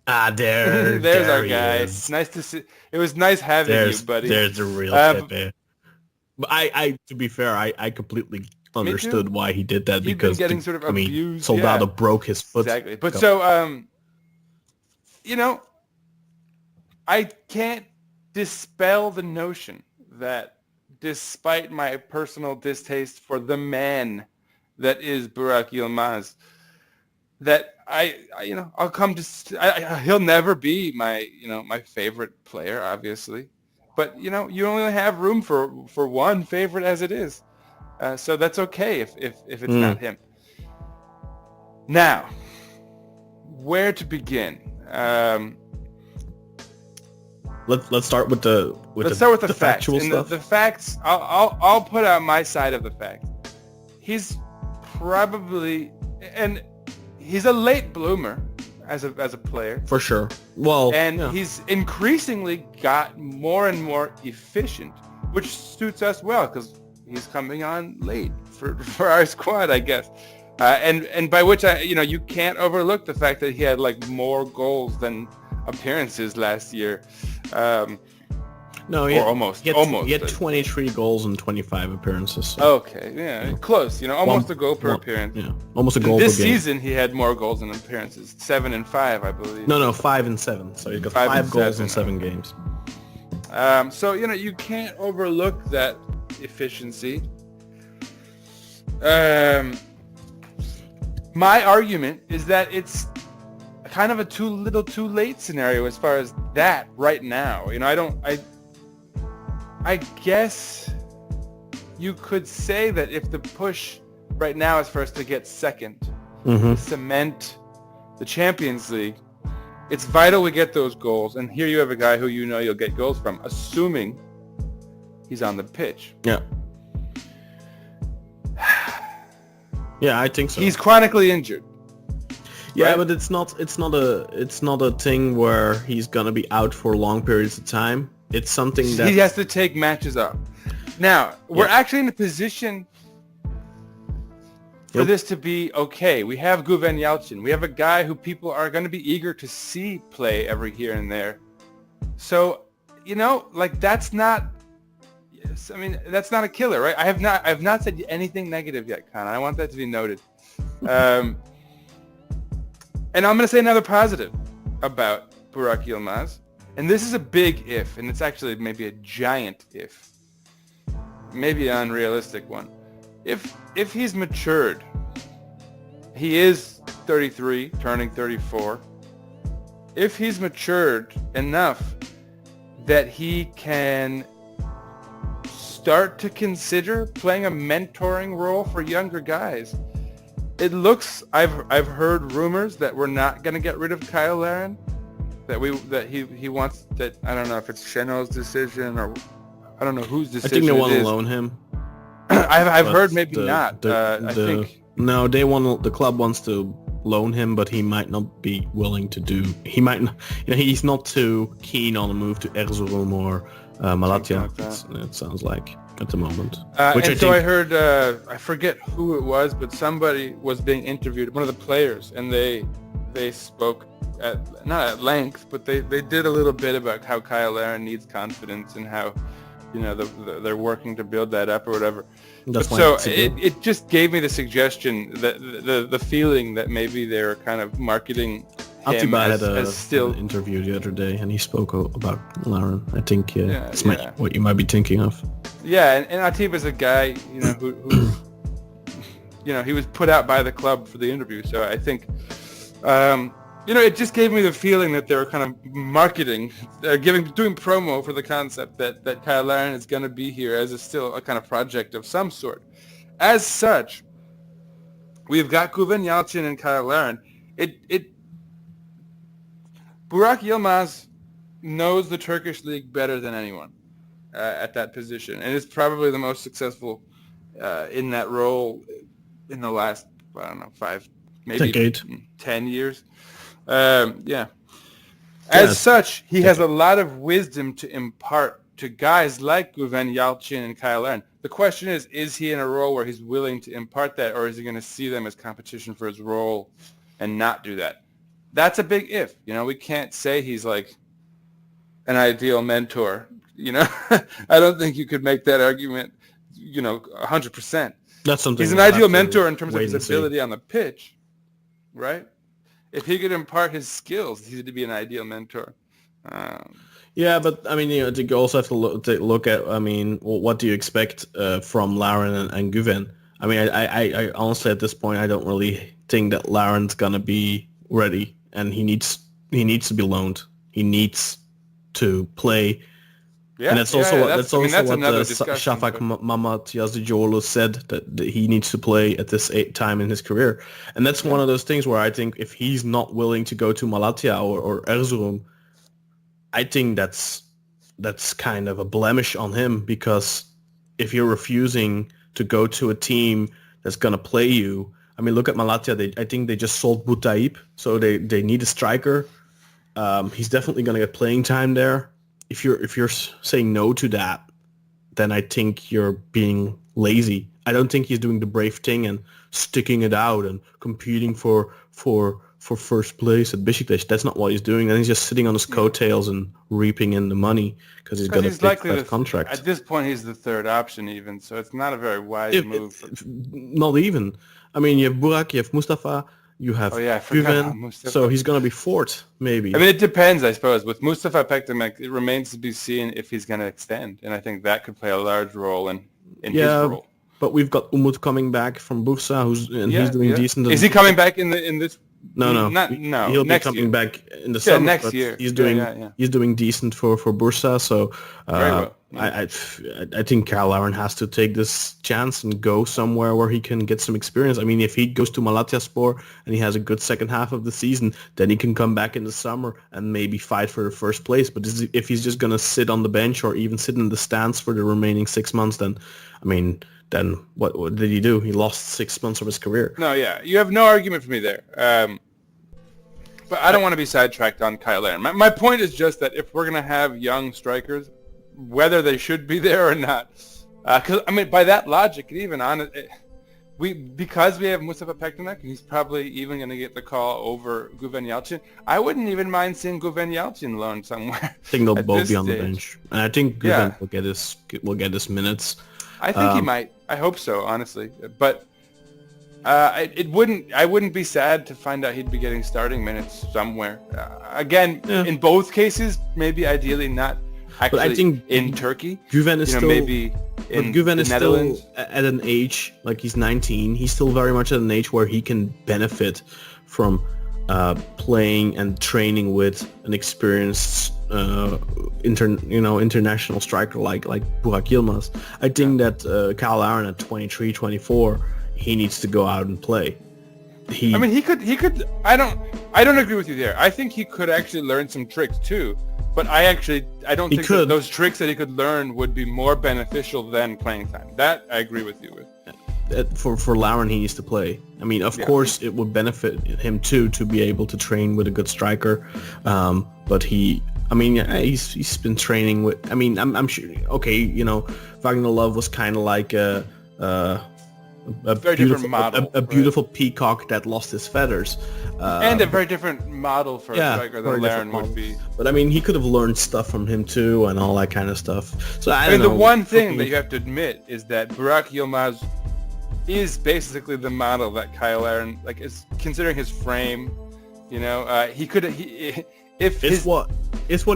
There's our guy. It's nice to see. It was nice having you, buddy. There's the real Pepe. But I, to be fair, I completely understood why he did that because getting sort of abused. Soldado broke his foot. Exactly. But so, I can't dispel the notion that despite my personal distaste for the man that is Burak Yilmaz, that I'll come to, he'll never be my favorite player, obviously. But, you only have room for one favorite as it is. So that's okay if it's not him. Now, where to begin? Let's start with the facts. factual and stuff. The facts. I'll put out my side of the facts. He's probably, and he's a late bloomer as a player For sure. Well, he's increasingly got more and more efficient, which suits us well because he's coming on late for our squad, I guess. And by which you can't overlook the fact that he had like more goals than appearances last year. No, almost. He had 23 goals and 25 appearances. So. Okay, yeah, close. Almost a goal per appearance. Yeah, almost a goal per game. This season, he had more goals and appearances, 7 and 5, I believe. No, 5 and 7. So he got 5 goals in 7 games. So you can't overlook that efficiency. My argument is that it's kind of a too little too late scenario as far as that right now. I guess you could say that if the push right now is for us to get second, cement the Champions League, it's vital we get those goals. And here you have a guy who you'll get goals from, assuming he's on the pitch. Yeah. Yeah, I think so. He's chronically injured. Yeah, right? but it's not a thing where he's gonna be out for long periods of time. It's something that he has to take matches off. Now, we're actually in a position for this to be okay. We have Guven Yalchin. We have a guy who people are going to be eager to see play every here and there. So, that's not. That's not a killer, right? I have not said anything negative yet, Kaan. I want that to be noted. And I'm going to say another positive about Burak Yilmaz. And this is a big if, and it's actually maybe a giant if. Maybe an unrealistic one. If he's matured, he is 33, turning 34. If he's matured enough that he can start to consider playing a mentoring role for younger guys, it looks, I've heard rumors that we're not going to get rid of Kyle Larin, that he wants, that I don't know if it's Cheno's decision or I don't know whose decision. I think they want to is. loan him. I've heard maybe not. I think no, the club wants to loan him, but he might not be willing to do. He might not. He's not too keen on a move to Erzurum or Malatya. Like it sounds like at the moment. I heard, I forget who it was, but somebody was being interviewed, one of the players, and they spoke not at length, but they did a little bit about how Kyle Larin needs confidence and how they're working to build that up or whatever. So it just gave me the suggestion that the feeling that maybe they're kind of marketing him as still an interview the other day, and he spoke about Larin. I think what you might be thinking of. Yeah, and Atiba's a guy who he was put out by the club for the interview. So I think it just gave me the feeling that they were kind of marketing, doing promo for the concept that Kyle Larin is going to be here as still a kind of project of some sort. As such, we've got Guven Yalchin and Kyle Larin. Burak Burak Yilmaz knows the Turkish league better than anyone at that position, and is probably the most successful in that role in the last, I don't know, 5, maybe Decade. 10 years. As such, he has a lot of wisdom to impart to guys like Guven Yalçın and Kyle Larin. The question is he in a role where he's willing to impart that, or is he going to see them as competition for his role and not do that? That's a big if. We can't say he's like an ideal mentor. I don't think you could make that argument, 100%. That's something. He's an ideal mentor in terms of his ability on the pitch, right? If he could impart his skills, he'd be an ideal mentor. Yeah, but I mean, you also have to look at. I mean, what do you expect from Larin and Guven? I mean, I honestly at this point I don't really think that Larin's gonna be ready, and he needs to be loaned. He needs to play. Yeah, and that's also what Shafak Mamat Yazıcıoğlu said, that he needs to play at this time in his career. And that's one of those things where I think if he's not willing to go to Malatya or Erzurum, I think that's kind of a blemish on him, because if you're refusing to go to a team that's going to play you, I mean, look at Malatya. I think they just sold Butaip, so they need a striker. He's definitely going to get playing time there. If you're saying no to that, then I think you're being lazy. I don't think he's doing the brave thing and sticking it out and competing for first place at Beşiktaş. That's not what he's doing. And he's just sitting on his coattails and reaping in the money because he's got a big contract. At this point, he's the third option even, so it's not a very wise move. Not even. I mean, you have Burak, you have Mustafa, you have Guven, so he's going to be fourth, maybe. I mean, it depends, I suppose. With Mustafa Pekdemek, it remains to be seen if he's going to extend, and I think that could play a large role in his role. But we've got Umut coming back from Bursa, he's doing decent. Is he coming back in this? No. He'll be coming back in the summer. Next year. He's doing decent for Bursa. So I think Kyle Larin has to take this chance and go somewhere where he can get some experience. I mean, if he goes to Malatyaspor and he has a good second half of the season, then he can come back in the summer and maybe fight for the first place. But if he's just gonna sit on the bench or even sit in the stands for the remaining 6 months, then then what did he do? He lost 6 months of his career. No, yeah. You have no argument for me there. But I don't want to be sidetracked on Kyle Larin. My point is just that if we're going to have young strikers, whether they should be there or not, because, I mean, by that logic, even because we have Mustafa Pekdemek, and he's probably even going to get the call over Guven Yalçın, I wouldn't even mind seeing Guven Yalçın loaned somewhere. I think they'll both be on the bench. And I think Guven will get his minutes. I think he might. I hope so, honestly. But I wouldn't be sad to find out he'd be getting starting minutes somewhere. In both cases, maybe ideally not actually but I think in Turkey. Guven is still maybe in Guven the is Netherlands. Still at an age, like he's 19. He's still very much at an age where he can benefit from playing and training with an experienced international striker like Burak Yilmaz. I think that Kyle Larin at 23, 24, he needs to go out and play. He could. I don't agree with you there. I think he could actually learn some tricks too. But I don't think that those tricks that he could learn would be more beneficial than playing time. That I agree with you with. For Larin, he needs to play. I mean, of course, it would benefit him too to be able to train with a good striker. But he's been training with. I mean, I'm sure. Okay, Wagner Love was kind of like a very different model, a beautiful peacock that lost his feathers, and a very different model for a striker than Larin would be. But I mean, he could have learned stuff from him too, and all that kind of stuff. So I don't know. The one thing that you have to admit is that Burak Yilmaz is basically the model that Kyle Larin is, considering his frame. He could what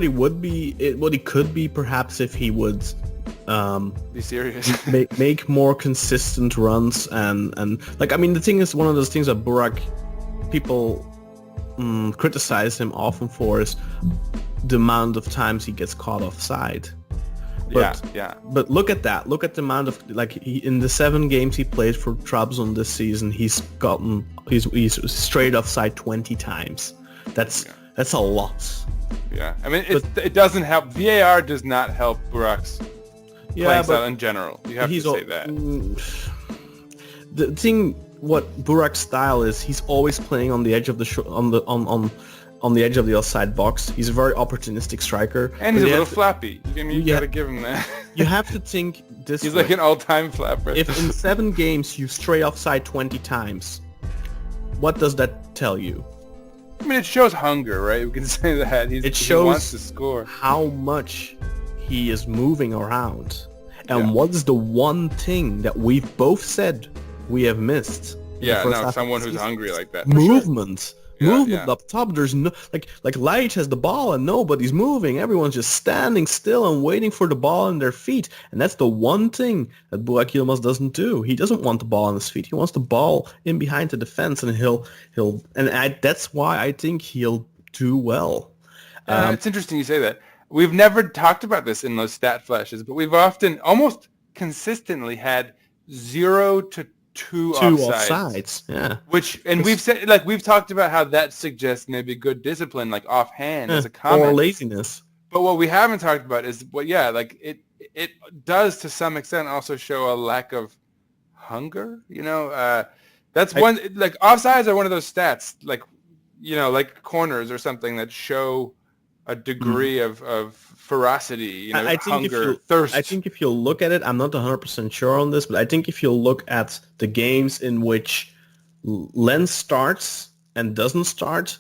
he would be. What he could be, perhaps, if he would. Be serious. make more consistent runs and the thing is, one of those things that Burak people criticize him often for is the amount of times he gets caught offside. But look at that. Look at the amount of in the 7 games he played for Trabzon this season, he's straight offside 20 times. That's That's a lot. Yeah, I mean, it doesn't help. VAR does not help Burak's playing style in general. You have to say that. The thing, what Burak's style is, he's always playing on the edge of the on the edge of the offside box. He's a very opportunistic striker, and he's a little flappy. You gotta give him that. You have to think this. He's like an all-time flapper. If in 7 games you stray offside 20 times, what does that tell you? I mean, it shows hunger, right? We can say that. He wants to score. How much he is moving around. And what is the one thing that we've both said we have missed? Yeah, no, someone who's hungry like that. Movement. Sure. Movement up top. There's no like Laic has the ball and nobody's moving. Everyone's just standing still and waiting for the ball in their feet. And that's the one thing that Burak Yilmaz doesn't do. He doesn't want the ball on his feet. He wants the ball in behind the defense, and that's why I think he'll do well. It's interesting you say that. We've never talked about this in those stat flashes, but we've often, almost consistently, had 0 to 2 offsides. Yeah. We've talked about how that suggests maybe good discipline, like offhand as a comment. Or laziness. But what we haven't talked about is it does to some extent also show a lack of hunger. That's one, like offsides are one of those stats, like corners or something that show a degree of ferocity, I think hunger, thirst. I think if you look at it, I'm not 100% sure on this, but I think if you look at the games in which Lens starts and doesn't start,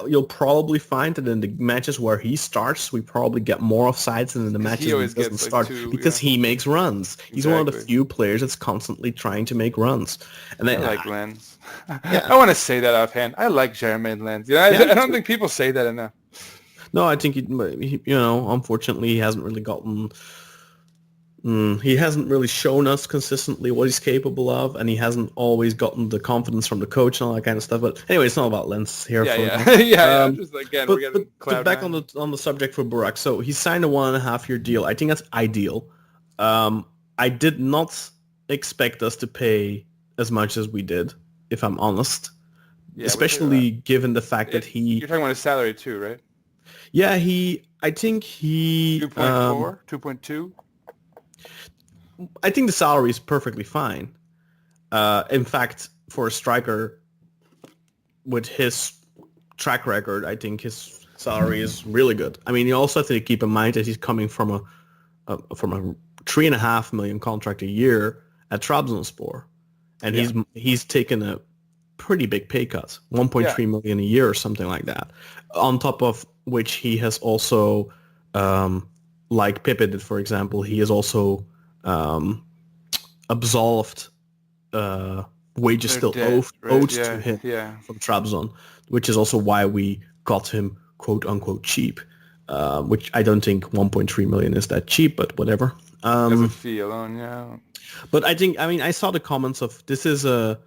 you'll probably find that in the matches where he starts, we probably get more offsides than in the matches where he doesn't start, because he makes runs. He's one of the few players that's constantly trying to make runs. And I like Lens. I want to say that offhand. I like Jermaine Lens. I don't think people say that enough. No, I think unfortunately, he hasn't really he hasn't really shown us consistently what he's capable of, and he hasn't always gotten the confidence from the coach and all that kind of stuff. But anyway, it's not about Lens here. Just again, we're getting but back on the subject for Burak. So he signed a 1.5-year deal. I think that's ideal. I did not expect us to pay as much as we did, if I'm honest. Yeah, especially given the fact that you're talking about his salary too, right? Yeah, I think he 2.4, 2.2. I think the salary is perfectly fine. In fact, for a striker with his track record, I think his salary is really good. I mean, you also have to keep in mind that he's coming from a 3.5 million contract a year at Trabzonspor, and he's taken a pretty big pay cut, 1.3 million a year or something like that. On top of which he has also, like Pepe did, for example, he has also absolved wages still owed to him from Trabzon, which is also why we got him quote-unquote cheap, which I don't think 1.3 million is that cheap, but whatever. As a fee alone, yeah. But I saw the comments of this is a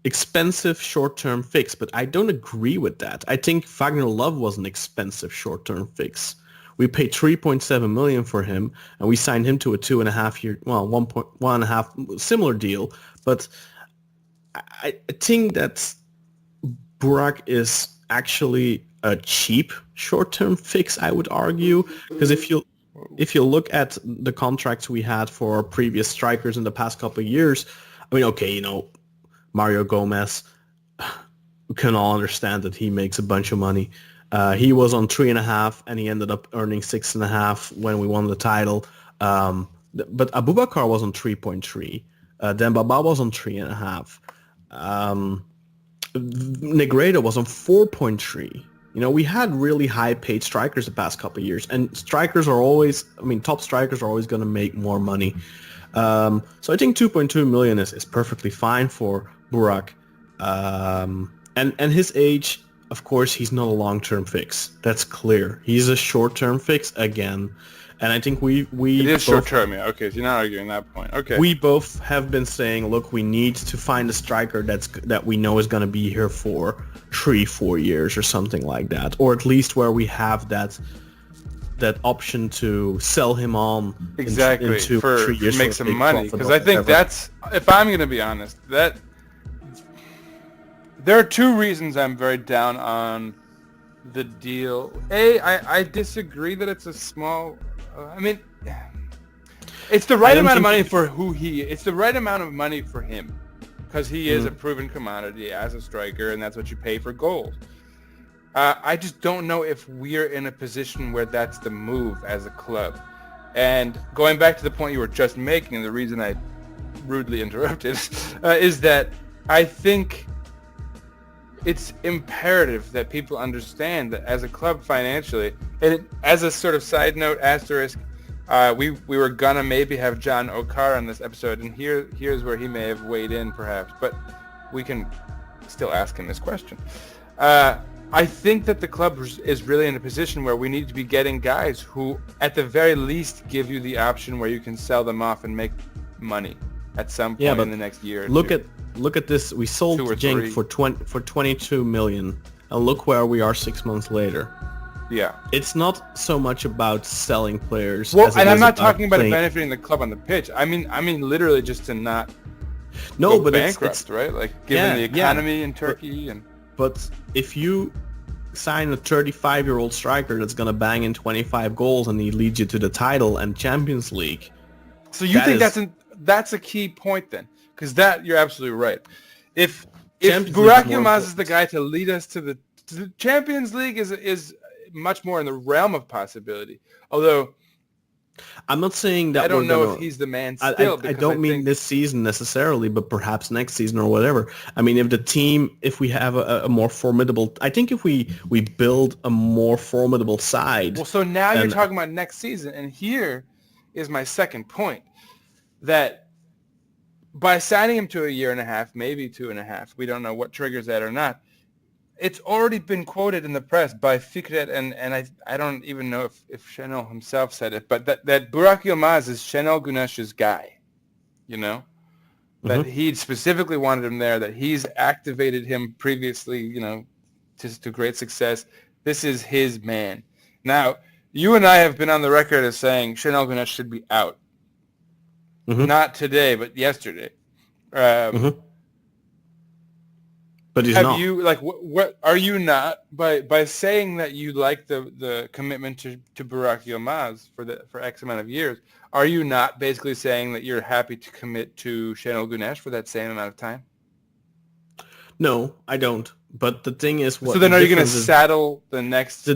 expensive short-term fix, but I don't agree with that. I think Wagner Love was an expensive short-term fix. We paid 3.7 million for him, and we signed him to a 2.5-year, 1.5 similar deal. But I think that Burak is actually a cheap short-term fix, I would argue, because if you look at the contracts we had for our previous strikers in the past couple of years, I mean, okay, Mario Gomez, we can all understand that he makes a bunch of money. He was on 3.5, and he ended up earning 6.5 when we won the title. But Abubakar was on 3.3. Dembaba was on 3.5. Negredo was on 4.3. We had really high-paid strikers the past couple of years, and strikers are always, top strikers are always going to make more money. So I think 2.2 million is perfectly fine for Burak. And his age, of course, he's not a long-term fix. That's clear. He's a short-term fix again. And I think we it is short-term, yeah. Okay, so you're not arguing that point. Okay. We both have been saying, look, we need to find a striker that we know is going to be here for 3-4 years or something like that, or at least where we have that option to sell him on exactly in 2 or 3 years, make some money. Because I think that's, if I'm going to be honest, there are two reasons I'm very down on the deal. I disagree that it's a small. I mean, it's the right amount of money for who he. It's the right amount of money for him, because he is a proven commodity as a striker, and that's what you pay for goals. I just don't know if we're in a position where that's the move as a club. And going back to the point you were just making, and the reason I rudely interrupted, is that I think it's imperative that people understand that as a club financially, and as a sort of side note, asterisk, we were gonna maybe have John O'Carr on this episode, and here's where he may have weighed in perhaps, but we can still ask him this question. I think that the club is really in a position where we need to be getting guys who, at the very least, give you the option where you can sell them off and make money at some point in the next year. Look at this. We sold Jink for 22 million, and look where we are 6 months later. Yeah, it's not so much about selling players. Well, and I'm not talking about it benefiting the club on the pitch. I mean literally just to not go bankrupt, right? Like given the economy in Turkey and. But if you sign a 35-year-old striker that's going to bang in 25 goals and he leads you to the title and Champions League. So you think that's a key point then? Because you're absolutely right. If Burak Yilmaz is the guy to lead us to the Champions League is much more in the realm of possibility. Although I'm not saying that I don't know if he's the man still. I don't mean this season necessarily, but perhaps next season or whatever. I mean, if we have a more formidable, I think if we build a more formidable side. Well, so now you're talking about next season, and here is my second point, that by signing him to a year and a half, maybe 2.5, we don't know what triggers that or not. It's already been quoted in the press by Fikret, and I don't even know if Şenol himself said it, but that Burak Yilmaz is Şenol Güneş's guy, you know? That he specifically wanted him there, that he's activated him previously, you know, to great success. This is his man. Now, you and I have been on the record as saying Şenol Güneş should be out. Not today, but yesterday. But he's not. You what are you not by saying that you like the commitment to Burak Yilmaz for X amount of years? Are you not basically saying that you're happy to commit to Şenol Güneş for that same amount of time? No, I don't. But the thing is, so then are you going to saddle the next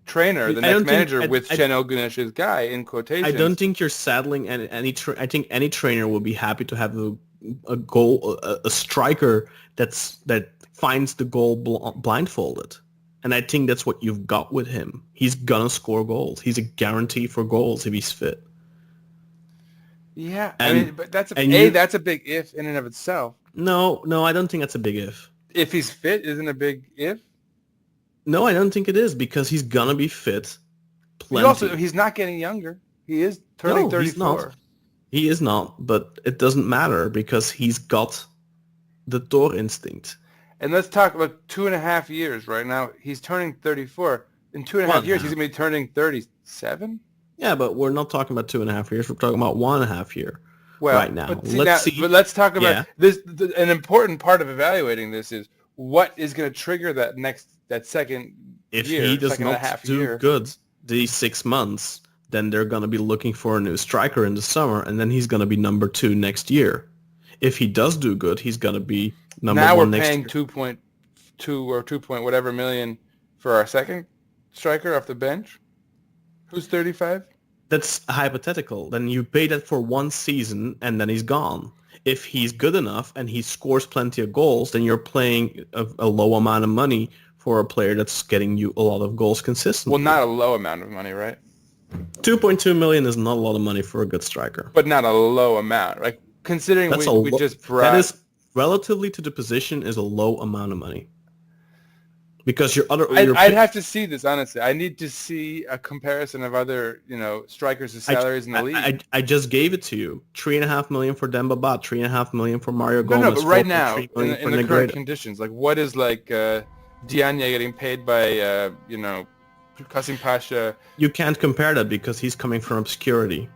trainer, the next manager with Şenol Güneş's guy in quotations? I don't think you're saddling any. I think any trainer will be happy to have a striker that finds the goal blindfolded, and I think that's what you've got with him. He's gonna score goals. He's a guarantee for goals if he's fit. Yeah, I mean, but that's a big if in and of itself. No, I don't think that's a big if. If he's fit, isn't a big if? No, I don't think it is, because he's gonna be fit. Plenty. He's not getting younger. He is turning 34. He's not. He is not, but it doesn't matter because he's got the Thor instinct. And let's talk about 2.5 years right now. He's turning 34. In 2.5 years, he's going to be turning 37? Yeah, but we're not talking about 2.5 years. We're talking about 1.5 year right now. But let's talk about this. An important part of evaluating this is what is going to trigger that second if year. If he does not do good these 6 months, then they're going to be looking for a new striker in the summer, and then he's going to be number 2 next year. If he does do good, he's going to be number 1 next year. Now we're paying 2.2 or 2 point whatever million for our second striker off the bench, who's 35. That's hypothetical. Then you pay that for 1 season, and then he's gone. If he's good enough and he scores plenty of goals, then you're paying a low amount of money for a player that's getting you a lot of goals consistently. Well, not a low amount of money, right? 2.2 million is not a lot of money for a good striker. But not a low amount. Like, considering we just brought... That is, relatively to the position, is a low amount of money. Because your other... I'd have to see this, honestly. I need to see a comparison of other, strikers' salaries in the league. I just gave it to you. 3.5 million for Demba Ba, 3.5 million for Mario Gomez. No, but right now, in the current conditions, like, what is, Diagne getting paid by, Kasim Pasha? You can't compare that because he's coming from obscurity.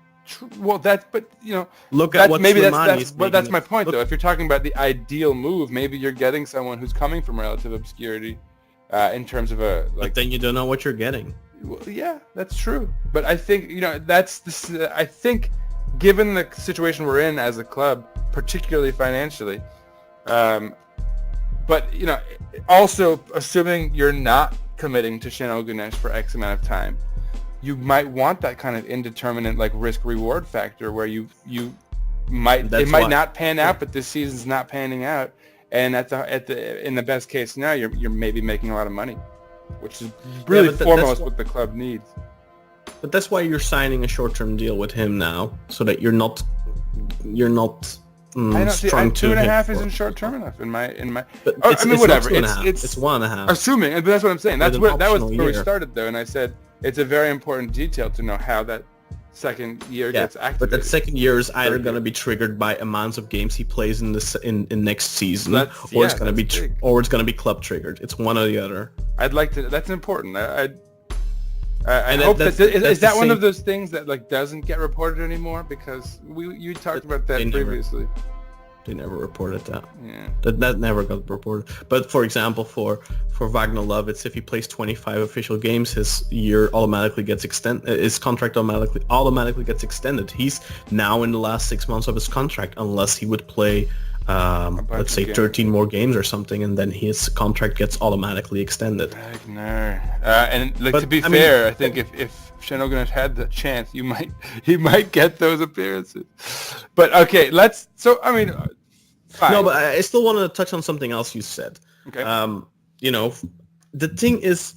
Well, but you know, Look at what Slimani is but that's making. my point, though. If you're talking about the ideal move, maybe you're getting someone who's coming from relative obscurity, in terms of a But then you don't know what you're getting. Well, yeah, that's true. But I think, you know, I think, given the situation we're in as a club, particularly financially, but, you know, also assuming you're not committing to Şenol Güneş for X amount of time, you might want that kind of indeterminate, like, risk-reward factor where you might not pan out, but this season's not panning out, and in the best case scenario, you're maybe making a lot of money, which is really foremost what the club needs. But that's why you're signing a short-term deal with him now, so that you're not I don't see. strung to 2.5 him. isn't short term enough in my. But Oh, it's, I mean, it's whatever. Not 2.5. It's It's 1.5. assuming, but that's what I'm saying. That's With where an we optional year. started, though, and I said it's a very important detail to know how that second year gets activated. But that second year is either going to be triggered by amounts of games he plays in next season, or it's going to be club triggered. It's one or the other. I'd like to. That's important. I And hope that's is that the one same- of those things that like doesn't get reported anymore, because you talked about that They never- previously. They never reported that. Yeah. That never got reported. But for example, for Wagner Lovitz, if he plays 25 official games, his year automatically gets extended. His contract automatically gets extended. He's now in the last 6 months of his contract, unless he would play, let's say, 13 more games or something, and then his contract gets automatically extended. Wagner. And like, But, to be I mean- fair, I think if Şenol Güneş had the chance, he might get those appearances. But okay, fine. No, but I still want to touch on something else you said. Okay. You know, the thing is,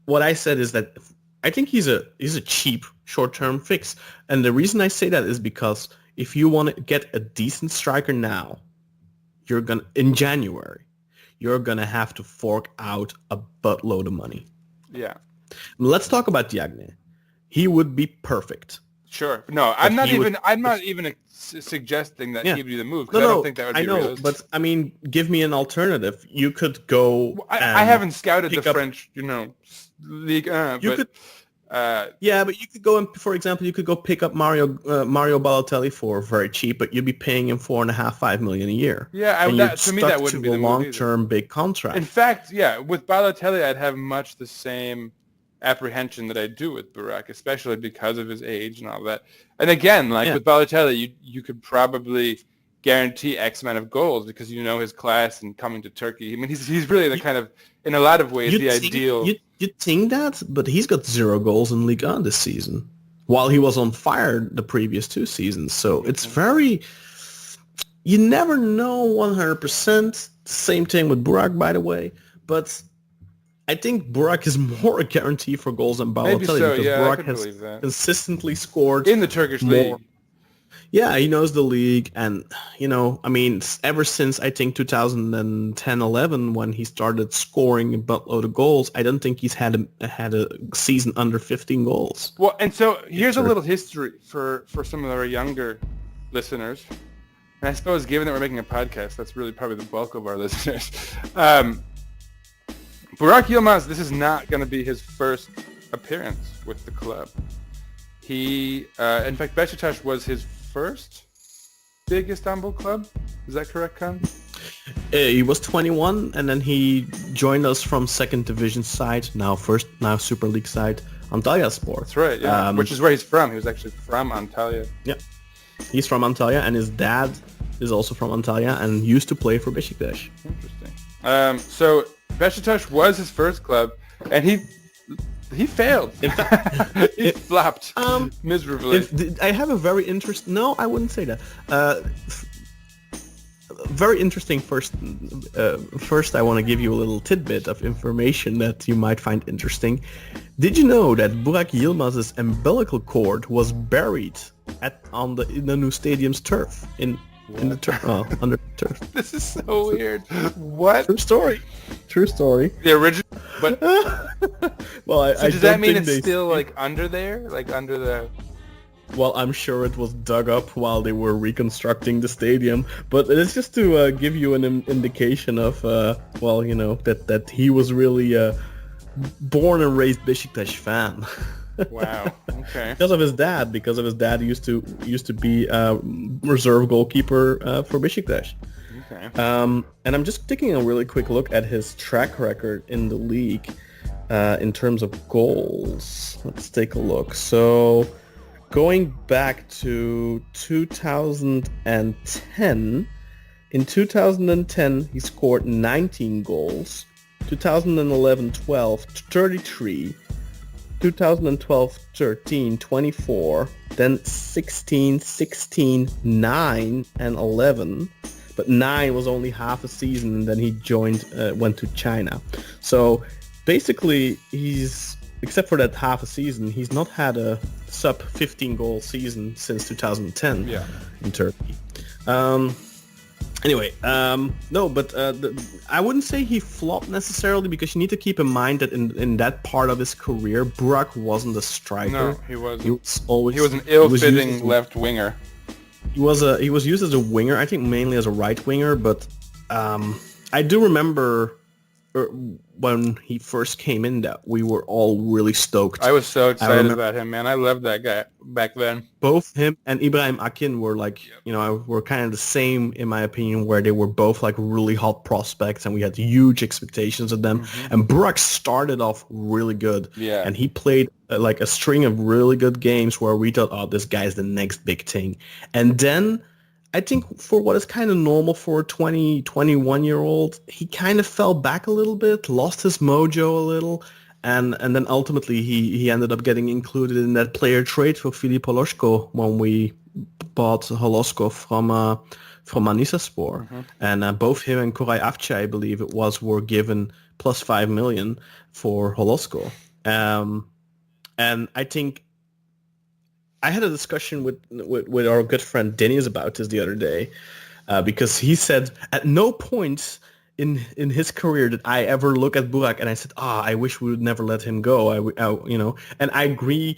what I said is that I think he's a cheap short-term fix, and the reason I say that is because if you want to get a decent striker now, in January, you're gonna have to fork out a buttload of money. Yeah. Let's talk about Diagne. He would be perfect. Sure. No, I'm not he would- even suggesting that Yeah. he'd be the move, because I don't think that would be I know, realistic. but I mean, give me an alternative. You could go. I haven't scouted the pick up- French, league. You But could. uh, Yeah, but you could go and, for example, you could go pick up Mario Balotelli for very cheap, but you'd be paying him $4.5-5 million a year. Yeah, and that- you're to me, stuck that wouldn't to be a the move either. long-term big contract. in fact, yeah, with Balotelli, I'd have much the same apprehension that I do with Burak, especially because of his age and all that. And again, like with Balotelli, you could probably guarantee X amount of goals because you know his class and coming to Turkey. I mean, he's really the kind of, in a lot of ways, the ideal. You'd think that, but he's got 0 goals in Ligue 1 this season, while he was on fire the previous 2 seasons. So it's very... You never know 100%. Same thing with Burak, by the way. But I think Burak is more a guarantee for goals than Balotelli, Maybe so, because yeah, I Burak could has believe that. consistently scored In the Turkish more. league. Yeah, he knows the league, and I mean, ever since I think 2010-11, when he started scoring a buttload of goals, I don't think he's had a season under 15 goals. Well, and so here's a little history for some of our younger listeners. And I suppose, given that we're making a podcast, that's really probably the bulk of our listeners. Burak Yilmaz, this is not going to be his first appearance with the club. He, in fact, Beşiktaş was his first big Istanbul club. Is that correct, Kaan? He was 21, and then he joined us from second division side, now Super League side, Antalyaspor. That's right, yeah. Which is where he's from. He was actually from Antalya. Yeah, he's from Antalya, and his dad is also from Antalya and used to play for Beşiktaş. Interesting. So Beşiktaş was his first club, and he failed. He flopped miserably. I have a very interesting... No, I wouldn't say that. Very interesting first. First, I want to give you a little tidbit of information that you might find interesting. Did you know that Burak Yilmaz's umbilical cord was buried in the new stadium's turf under the turf? This is so weird. What? True story. The original, but Well, so does that mean it's still like under there, like under the? Well, I'm sure it was dug up while they were reconstructing the stadium, but it's just to give you an indication of, that he was really a born and raised Beşiktaş fan. Wow. Okay. Because of his dad. Because of his dad used to be a reserve goalkeeper for Beşiktaş. Okay. And I'm just taking a really quick look at his track record in the league in terms of goals. Let's take a look. So going back to 2010, in 2010 he scored 19 goals. 2011-12, 33. 2012-13, 24. Then 16, 9, and 11. But 9 was only half a season, and then he went to China. So basically, except for that half a season, he's not had a sub 15 goal season since 2010 in Turkey. Anyway, no, but I wouldn't say he flopped necessarily, because you need to keep in mind that in that part of his career, Burak wasn't a striker. No, he wasn't. He was an ill-fitting left winger. He was used as a winger, I think mainly as a right winger, but I do remember when he first came in that we were all really stoked. I was so excited about him, man. I loved that guy back then. Both him and Ibrahim Akin were were kind of the same, in my opinion, where they were both like really hot prospects, and we had huge expectations of them. Mm-hmm. And Burak started off really good, and he played like a string of really good games where we thought, oh, this guy's the next big thing. And then I think for what is kind of normal for a 20, 21-year-old, he kind of fell back a little bit, lost his mojo a little, and then ultimately he ended up getting included in that player trade for Filip Holosko when we bought Holosko from Manisaspor. Mm-hmm. And both him and Koray Avcı, I believe it was, were given plus 5 million for Holosko. And I think I had a discussion with our good friend Dennis about this the other day, because he said at no point in his career did I ever look at Burak and I said, I wish we would never let him go. And I agree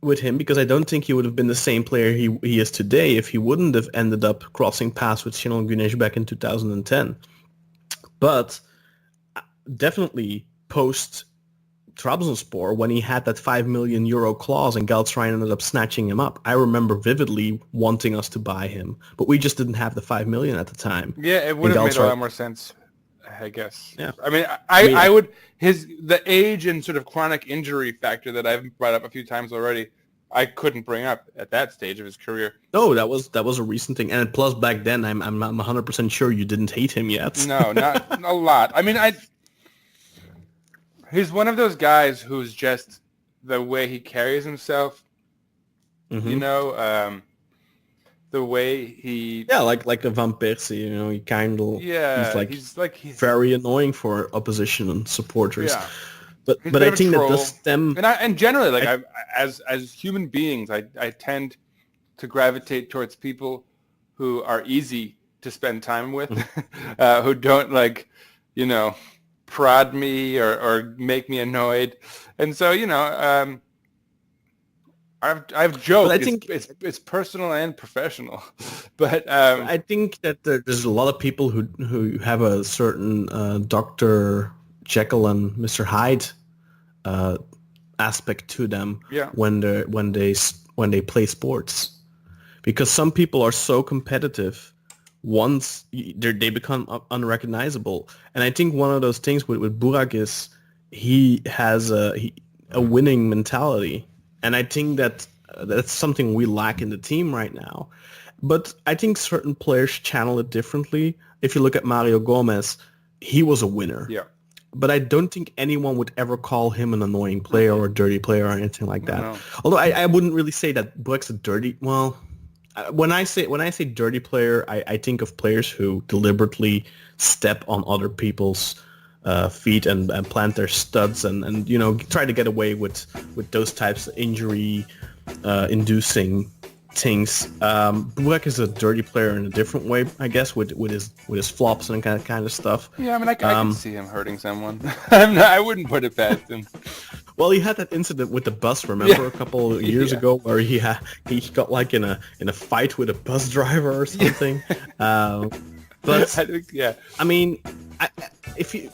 with him, because I don't think he would have been the same player he is today if he wouldn't have ended up crossing paths with Şenol Güneş back in 2010. But definitely post Trabzonspor, when he had that 5 million euro clause and Galatasaray ended up snatching him up, I remember vividly wanting us to buy him, but we just didn't have the 5 million at the time. Yeah, it would have made a lot more sense, I guess. Yeah. I mean, I would, the age and sort of chronic injury factor that I've brought up a few times already, I couldn't bring up at that stage of his career. No, that was a recent thing, and plus back then, I'm 100% sure you didn't hate him yet. No, not a lot. I mean, he's one of those guys who's just the way he carries himself, mm-hmm. The way he... Yeah, like a Van Persie, he kind of... Yeah, he's very annoying for opposition and supporters. Yeah. But I think troll. That does stem... And generally, as human beings, I tend to gravitate towards people who are easy to spend time with, who don't, prod me or make me annoyed. And so, I've joked. But I think it's personal and professional. But I think that there's a lot of people who have a certain Dr. Jekyll and Mr. Hyde aspect to them when they play sports, because some people are so competitive once they become unrecognizable. And I think one of those things with Burak is he has a winning mentality, and I think that's something we lack in the team right now. But I think certain players channel it differently. If you look at Mario Gomez, he was a winner. Yeah. But I don't think anyone would ever call him an annoying player or a dirty player or anything like that. No. Although I wouldn't really say that Burak's a dirty. Well, when I say dirty player, I think of players who deliberately step on other people's feet and plant their studs and try to get away with those types of injury inducing things. Burak is a dirty player in a different way, I guess, with his flops and kind of stuff. Yeah, I mean, I can see him hurting someone. I wouldn't put it past him. Well, he had that incident with the bus, remember, a couple of years ago, where he got like in a fight with a bus driver or something. But I mean, if you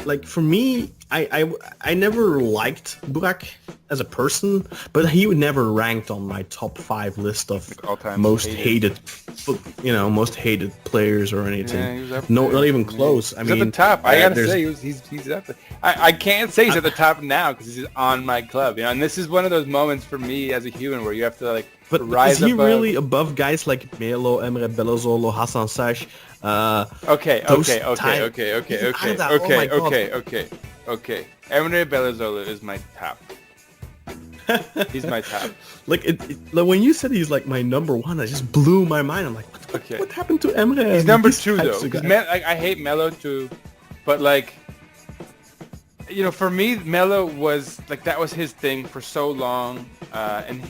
like, for me, I never liked Burak as a person, but he would never ranked on my top 5 list of all-time most hated, most hated players or anything. Yeah, he was up No, there. not even close. He's at the top. I gotta say, he's up there. I can't say he's at the top now because he's on my club. And this is one of those moments for me as a human where you have to But rise is he above. really above guys like Melo, Emre Belözoğlu, Hasan Sash? Okay. Emre Belözoğlu is my top. He's my top. Like when you said he's like my number 1, it just blew my mind. I'm like, what happened to Emre? He's number These 2 types though. of 'Cause guys? I hate Melo too, but for me, Melo was that was his thing for so long, and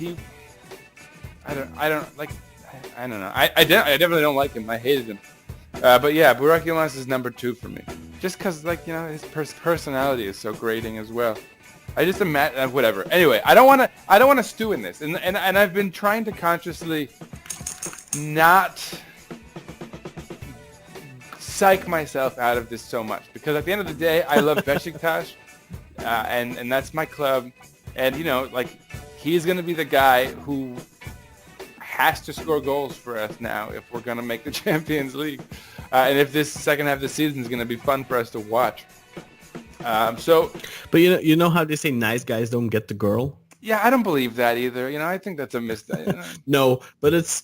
I don't know. I definitely don't like him. I hated him. But yeah, Burak Yilmaz is number 2 for me, just because his personality is so grating as well. I just imagine whatever. Anyway, I don't want to stew in this, and I've been trying to consciously not psych myself out of this so much, because at the end of the day, I love Beşiktaş, and that's my club, and he's gonna be the guy who has to score goals for us now if we're gonna make the Champions League, and if this second half of the season is gonna be fun for us to watch. But you know how they say nice guys don't get the girl? Yeah, I don't believe that either. I think that's a mistake. No, but it's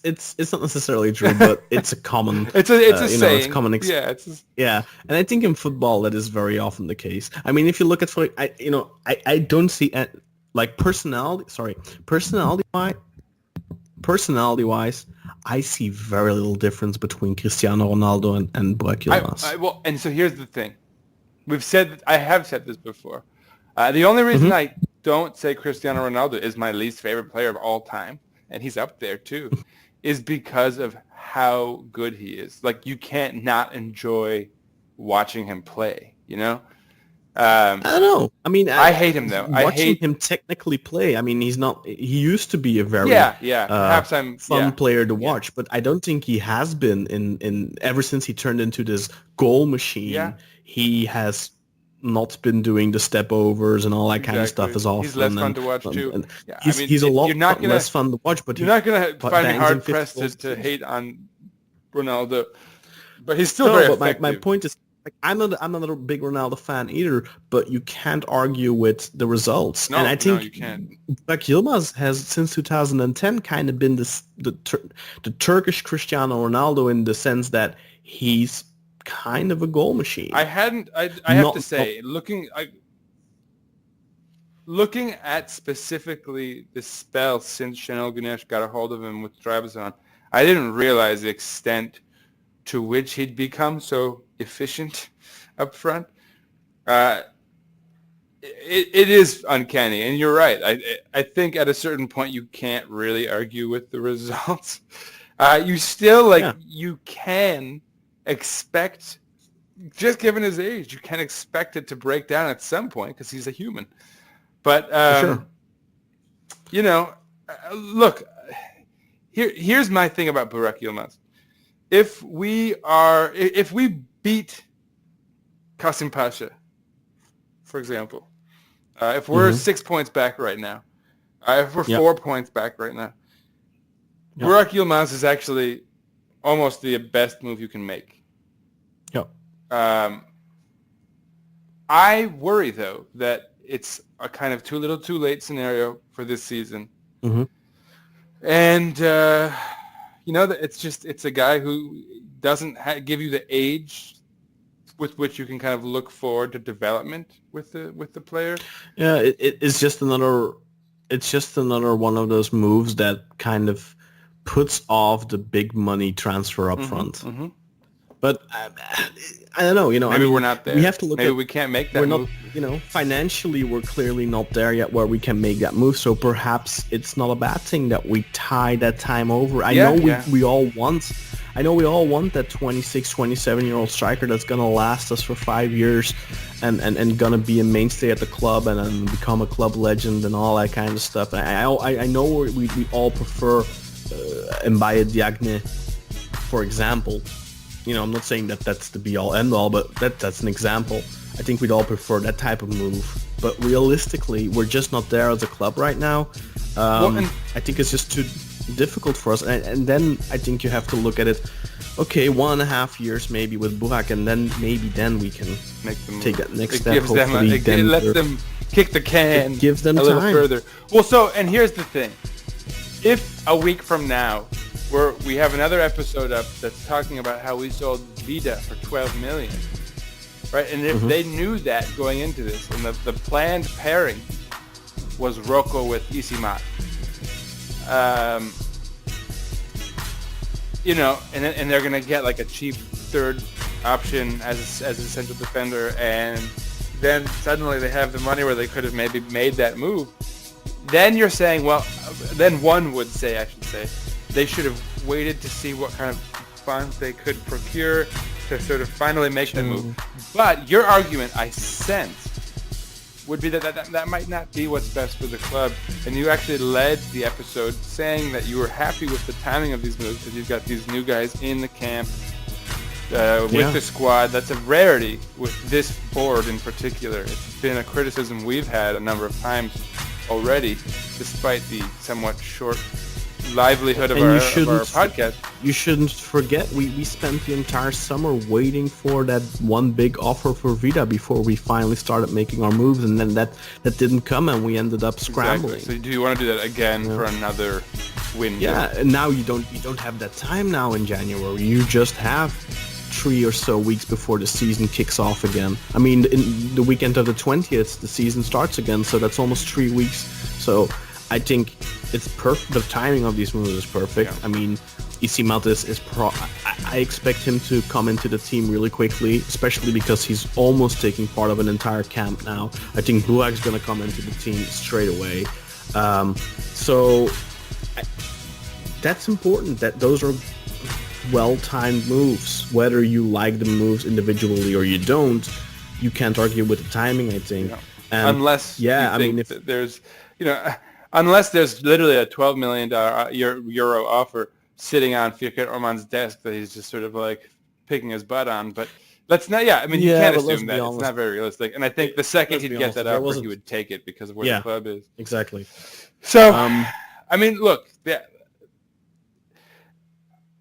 not necessarily true, but it's a common. It's a saying. It's common. Yeah, and I think in football that is very often the case. I mean, if you look at I don't see personality wise, I see very little difference between Cristiano Ronaldo and Burak Yilmaz. And so here's the thing. I have said this before. The only reason I don't say Cristiano Ronaldo is my least favorite player of all time, and he's up there too, is because of how good he is. You can't not enjoy watching him play, I don't know. I mean, I hate him though. Watching him technically play. I mean, he's not. He used to be a very perhaps fun player to watch, but I don't think he has been in ever since he turned into this goal machine. Yeah. He has not been doing the step overs and all that kind of stuff as often. He's less fun to watch too. He's a lot less fun to watch, but you're not going to find me hard pressed to hate on Ronaldo. But he's still very effective. My point is, I'm not a big Ronaldo fan either, but you can't argue with the results. And I think you can't. Burak Yilmaz has since 2010 kind of been the Turkish Cristiano Ronaldo in the sense that he's kind of a goal machine. I have to say, looking at specifically the spell since Şenol Güneş got a hold of him with Trabzon, I didn't realize the extent to which he'd become so efficient up front. It is uncanny, and you're right. I think at a certain point you can't really argue with the results. You still you can expect, just given his age, you can expect it to break down at some point because he's a human. But sure. Look, here's my thing about Burak Yilmaz. If we beat Kasim Pasha, for example, if we're 6 points back right now, if we're 4 points back right now, Burak Yilmaz is actually almost the best move you can make. I worry though that it's a kind of too little too late scenario for this season. And that it's a guy who doesn't give you the age with which you can kind of look forward to development with the player. Yeah, it's just another one of those moves that kind of puts off the big money transfer up front. But I don't know. Maybe we're not there. We have to look. Maybe we can't make that move. Not, financially, we're clearly not there yet where we can make that move. So perhaps it's not a bad thing that we tie that time over. I know we all want that 26, 27-year-old striker that's gonna last us for 5 years, and gonna be a mainstay at the club and become a club legend and all that kind of stuff. I know we all prefer Mbaye Diagne, for example. I'm not saying that that's the be-all, end-all, but that's an example. I think we'd all prefer that type of move but realistically, we're just not there as a club right now. I think it's just too difficult for us, and then I think you have to look at it. Okay, 1.5 years maybe with Burak, and then we can take that next step. It lets them kick the can. It gives them a little time. further. Well, and here's the thing: if a week from now we have another episode up that's talking about how we sold Vida for 12 million, right? And if they knew that going into this, and the planned pairing was Rocco with Isimat. And they're gonna get like a cheap third option as a central defender, and then suddenly they have the money where they could have maybe made that move. Then you're saying, then one would say, I should say, they should have waited to see what kind of funds they could procure to sort of finally make that move. But your argument, I sense, would be that might not be what's best for the club, and you actually led the episode saying that you were happy with the timing of these moves because you've got these new guys in the camp with the squad. That's a rarity with this board in particular. It's been a criticism we've had a number of times already, despite the somewhat short livelihood of our podcast. You shouldn't forget we spent the entire summer waiting for that one big offer for Vida before we finally started making our moves, and then that didn't come, and we ended up scrambling. Exactly. So do you want to do that again for another window? Yeah, and now you don't have that time now in January. You just have 3 or so weeks before the season kicks off again. I mean, in the weekend of the 20th, the season starts again, so that's almost 3 weeks. So I think it's perfect. The timing of these moves is perfect. Yeah. I mean, Isimat I expect him to come into the team really quickly, especially because he's almost taking part of an entire camp now. I think Burak's going to come into the team straight away. That's important. That those are well-timed moves. Whether you like the moves individually or you don't, you can't argue with the timing, I think. Yeah. Unless unless there's literally a $12 million euro offer sitting on Fikret Orman's desk that he's just sort of like picking his butt on. But let's not, you can't assume that. It's not very realistic. And I think the second he'd get that offer, he would take it because of where the club is. Exactly. So, I mean, look,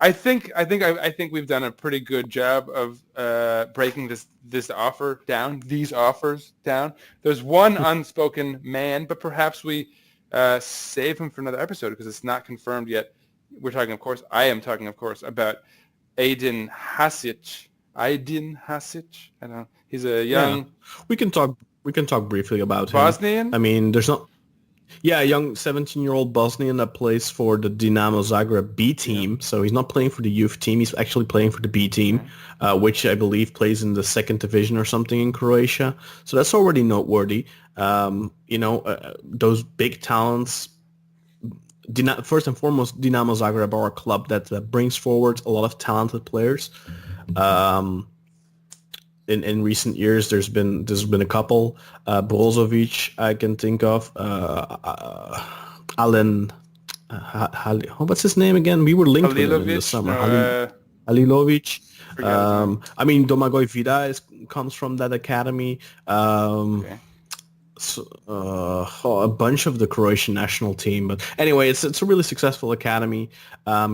I think we've done a pretty good job of breaking these offers down. There's one unspoken man, but perhaps we save him for another episode because it's not confirmed yet. I am talking, of course, about Aydin Hasic. I don't know. He's a young... Yeah. We can talk briefly about Bosnian? him. I mean, there's not... Yeah, a young 17-year-old Bosnian that plays for the Dinamo Zagreb B team. Yeah. So he's not playing for the youth team. He's actually playing for the B team, which I believe plays in the second division or something in Croatia. So that's already noteworthy. Those big talents. First and foremost, Dinamo Zagreb are a club that brings forward a lot of talented players. In recent years, there's been a couple. Brozovic, I can think of. Alen, what's his name again? We were linked with him in the summer. Halilovic. I mean, Domagoj Vida comes from that academy. A bunch of the Croatian national team. But anyway, it's a really successful academy.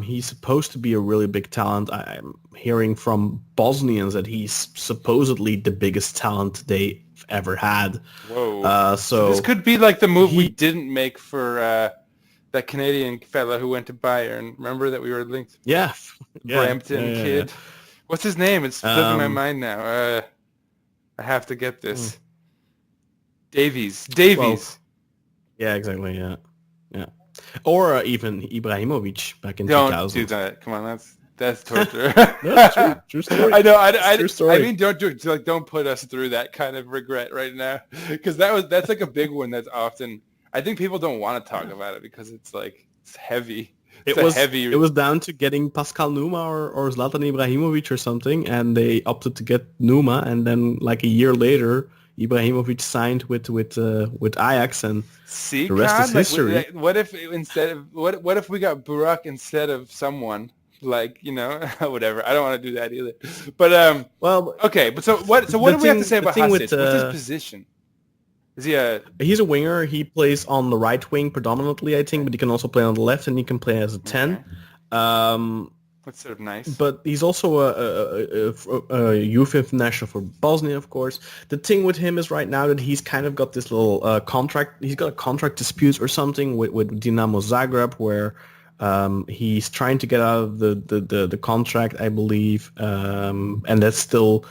He's supposed to be a really big talent. I'm hearing from Bosnians that he's supposedly the biggest talent they've ever had. Whoa. So this could be like the move we didn't make for that Canadian fella who went to Bayern. Remember that we were linked? Yeah. Brampton kid. Yeah. What's his name? It's slipping my mind now. I have to get this. Davies. Well, yeah, exactly. Yeah. Or even Ibrahimovic back in 2000. Don't do that. Come on, that's torture. No, true story. I know. True story. I mean, don't do it. Like, don't put us through that kind of regret right now, because that's like a big one. That's often. I think people don't want to talk about it because it's heavy. It was down to getting Pascal Nouma or Zlatan Ibrahimovic or something, and they opted to get Nouma, and then like a year later, Ibrahimovic signed with Ajax, and the rest is history. What if what if we got Burak instead of someone whatever? I don't want to do that either. But okay. But so what do we have to say about Hasic? What's his position? Is he a... He's a winger. He plays on the right wing predominantly, I think, but he can also play on the left, and he can play as a 10. That's sort of nice. But he's also a youth international for Bosnia, of course. The thing with him is right now that he's kind of got this little contract. He's got a contract dispute or something with Dinamo Zagreb, where he's trying to get out of the contract, I believe, and that's still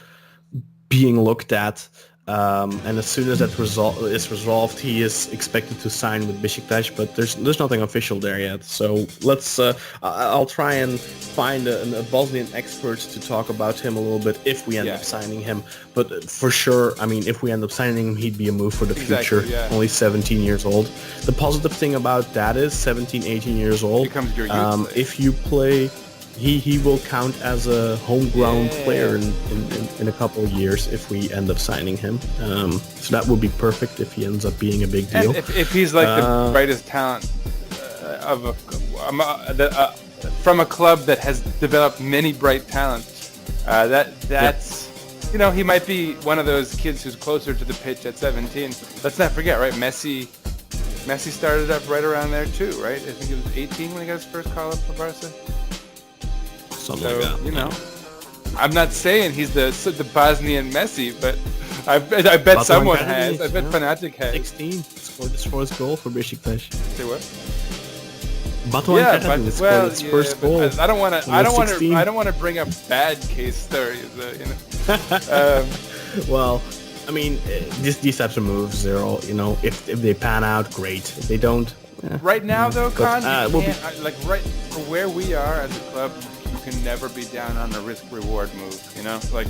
being looked at. And as soon as that is resolved, he is expected to sign with Beşiktaş, but there's nothing official there yet. So let's I'll try and find a Bosnian expert to talk about him a little bit if we end up signing him. But for sure, I mean, if we end up signing him, he'd be a move for the future. Yeah. Only 17 years old. The positive thing about that is 17, 18 years old. Becomes your youth if you play... He will count as a homegrown player in a couple of years if we end up signing him. So that would be perfect if he ends up being a big deal. And if he's like the brightest talent from a club that has developed many bright talents, that's you know, he might be one of those kids who's closer to the pitch at 17. Let's not forget, right? Messi started up right around there too, right? I think he was 18 when he got his first call up for Barca. Something like that. You know, I'm not saying he's the Bosnian Messi, but I bet Batuhan someone Karadzic, has. I bet Fanatic has. 16 scored his first goal for Beşiktaş. Say what? Batuhan Karadzic scored his first goal. I don't want to. I don't want to bring up bad case stories. You know. Well, I mean, these types of moves, they're all, you know, if they pan out, great. If they don't. Right now, though, Kaan, like right for where we are as a club. You can never be down on a risk-reward move, you know? Like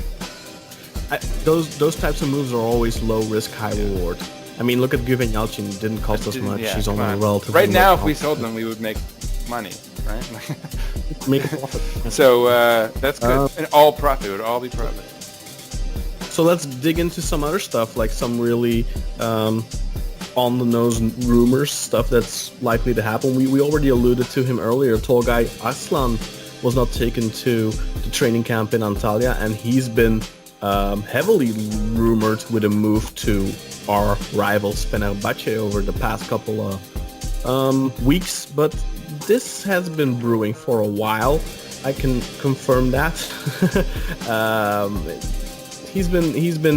those types of moves are always low risk, high reward. I mean, look at Güven Yalçın. It didn't cost us much. He's only relatively right now, if we sold them, we would make money, right? Make a profit. So that's good. And all profit. It would all be profit. So let's dig into some other stuff, like some really on-the-nose rumors, stuff that's likely to happen. We already alluded to him earlier. Tolgay Aslan was not taken to the training camp in Antalya, and he's been heavily rumored with a move to our rivals Fenerbahce over the past couple of weeks, but this has been brewing for a while. I can confirm that. He's been.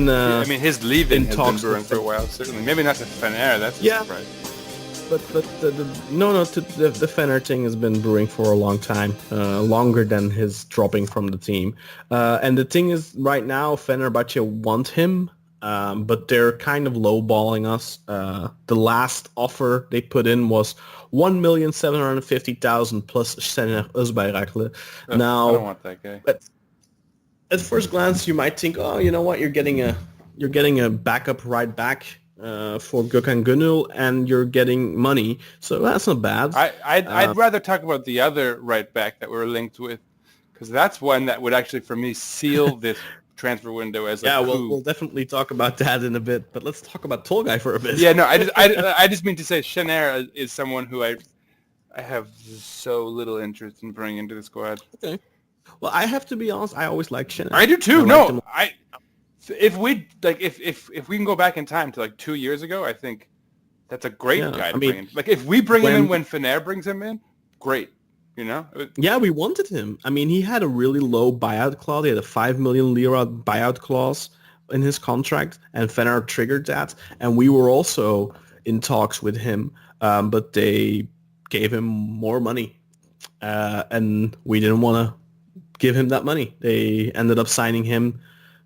I mean, his leaving has been brewing for a while. Certainly, maybe not to Fener. That's a surprise. But the Fener thing has been brewing for a long time, longer than his dropping from the team. And the thing is, right now, Fenerbahce want him, but they're kind of lowballing us. The last offer they put in was 1,750,000 plus Şener Özbayraklı. Now, I don't want that guy. At first glance, you might think, oh, you know what, you're getting a backup right back. For Gökhan Gönül, and you're getting money, so that's not bad. I'd rather talk about the other right back that we're linked with, because that's one that would actually, for me, seal this transfer window as a coup. We'll definitely talk about that in a bit, but let's talk about Tolgay for a bit. Yeah, no, I just mean to say Şener is someone who I have so little interest in bringing into the squad. Okay. Well, I have to be honest, I always liked Şener. I do too. If we can go back in time to like 2 years ago, I think that's a great guy to bring in. Like if we bring him in when Fener brings him in, great. You know? Yeah, we wanted him. I mean, he had a really low buyout clause. He had a 5 million lira buyout clause in his contract, and Fener triggered that. And we were also in talks with him, but they gave him more money, and we didn't want to give him that money. They ended up signing him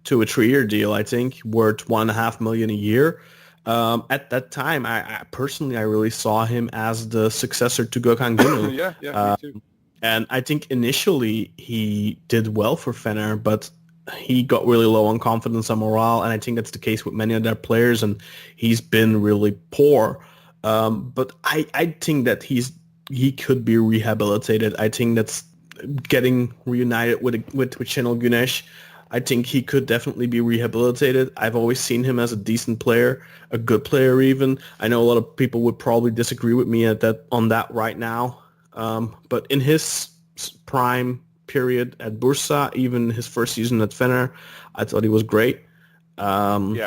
to a 3-year deal, I think, worth $1.5 million a year. At that time, I personally really saw him as the successor to Gökhan Gönül. Me too. And I think initially he did well for Fener, but he got really low on confidence and morale, and I think that's the case with many of their players, and he's been really poor. But I think that he could be rehabilitated. I think that's getting reunited with Şenol Güneş. I think he could definitely be rehabilitated. I've always seen him as a decent player, a good player even. I know a lot of people would probably disagree with me on that right now. But in his prime period at Bursa, even his first season at Fener, I thought he was great. And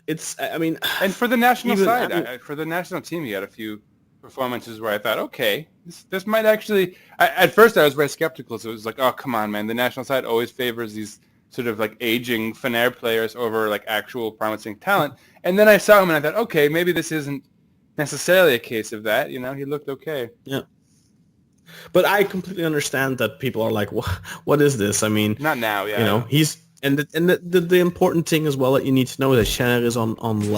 it's, I mean, And for the national even- side, I mean- for the national team, he had a few performances where I thought, okay, this might actually. At first, I was very skeptical. So it was like, oh, come on, man. The national side always favors these sort of like aging Fener players over like actual promising talent. And then I saw him and I thought, okay, maybe this isn't necessarily a case of that. You know, he looked okay. yeah. But I completely understand that people are like, what is this? I mean, Not now, yeah. you know, he's and the important thing as well that you need to know is that Schenner is on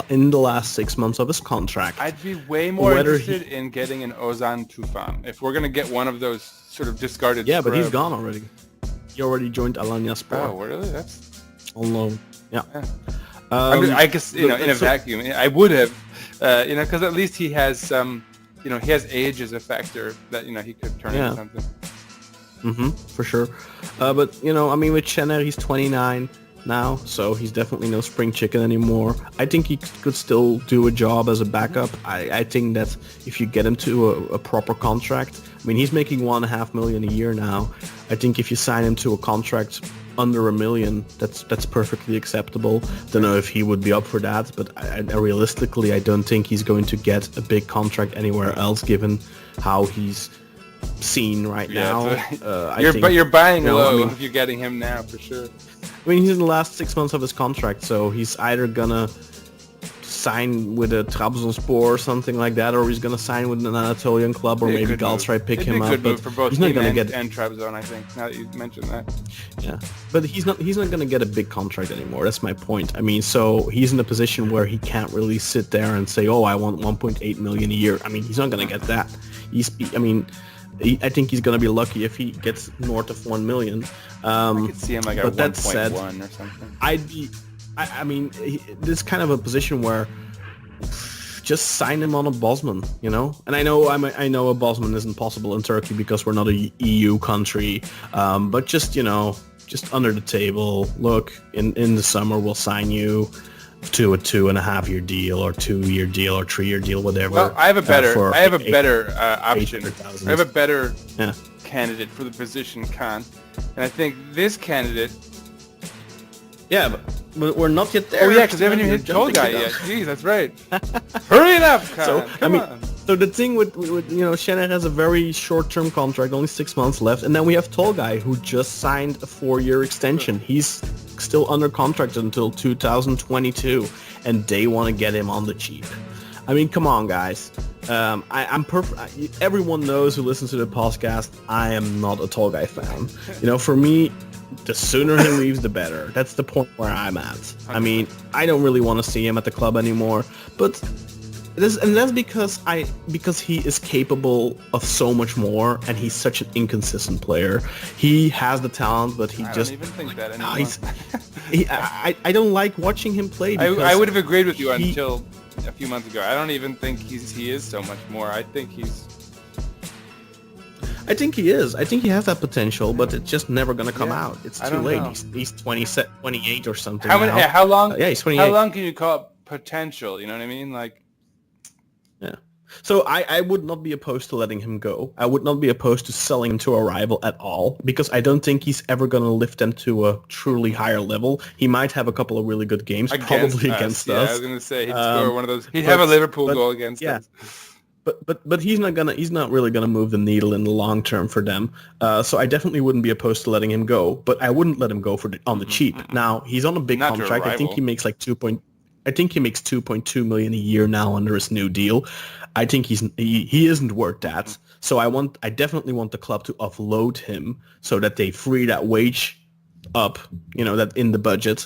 in the last 6 months of his contract. I'd be way more Whether interested in getting an Ozan Tufan if we're gonna get one of those sort of discarded. Yeah, but he's scrubs. gone already. He already joined Alanya Sport Oh, really? That's. on loan. Yeah. I guess in a so- vacuum, I would have, because at least he has he has age as a factor that he could turn into something. For sure. But, I mean, with Schenner, he's 29 now, so he's definitely no spring chicken anymore. I think he could still do a job as a backup. I think that if you get him to a proper contract, I mean, he's making $1.5 million a year now. I think if you sign him to a contract under $1 million, that's perfectly acceptable. Don't know if he would be up for that, but realistically, I don't think he's going to get a big contract anywhere else, given how he's seen right now. You're buying low I mean, if you're getting him now for sure. I mean, he's in the last 6 months of his contract, so he's either gonna sign with a Trabzonspor or something like that, or he's gonna sign with an Anatolian club, or maybe Galatasaray pick him up. It'd be a good move But for both he's not him gonna and, get and Trabzon, I think. Now that you mentioned that. yeah, but he's not gonna get a big contract anymore. That's my point. I mean, so he's in a position where he can't really sit there and say, "Oh, I want 1.8 million a year." I mean, he's not gonna get that. I think he's gonna be lucky if he gets north of 1 million. I could see him like at but that 1.1 said, or something. I mean, this kind of a position where just sign him on a Bosman, And I know a Bosman isn't possible in Turkey because we're not a EU country, but just just under the table. Look, in the summer we'll sign you to a 2.5 year deal or 2 year deal or 3 year deal, whatever. Well, I have a better option. 800,000. I have a better Yeah. candidate for the position, Kaan, and I think this candidate. Yeah, but we're not yet there. Oh yeah, because they haven't even hit Tall Guy yet. Jeez, that's right. Hurry it up, Kaan. So Come on. so the thing with Schenner has a very short-term contract, only 6 months left, and then we have Tall Guy who just signed a 4-year extension. He's still under contract until 2022, and they want to get him on the cheap. I mean, come on, guys. I'm perfect. Everyone knows who listens to the podcast. I am not a Tall Guy fan. For me, the sooner he leaves, the better. That's the point where I'm at. I mean, I don't really want to see him at the club anymore, but that's because he is capable of so much more, and he's such an inconsistent player. He has the talent, but I don't even think that anymore. I don't like watching him play. I would have agreed with you until a few months ago. I don't even think he is so much more. I think he is. I think he has that potential, but it's just never going to come out. It's too late. He's 28 or something. How long? Yeah, he's 28. How long can you call it potential? You know what I mean? Like. Yeah. So I would not be opposed to letting him go. I would not be opposed to selling him to a rival at all, because I don't think he's ever going to lift them to a truly higher level. He might have a couple of really good games, probably against us. I was going to say he'd score one of those. He'd have a Liverpool goal against us. But he's not really gonna move the needle in the long term for them. So I definitely wouldn't be opposed to letting him go, but I wouldn't let him go on the cheap. Now he's on a big contract. I think he makes like 2.2 million a year now under his new deal. I think he isn't worth that. So I definitely want the club to offload him so that they free that wage up, that in the budget.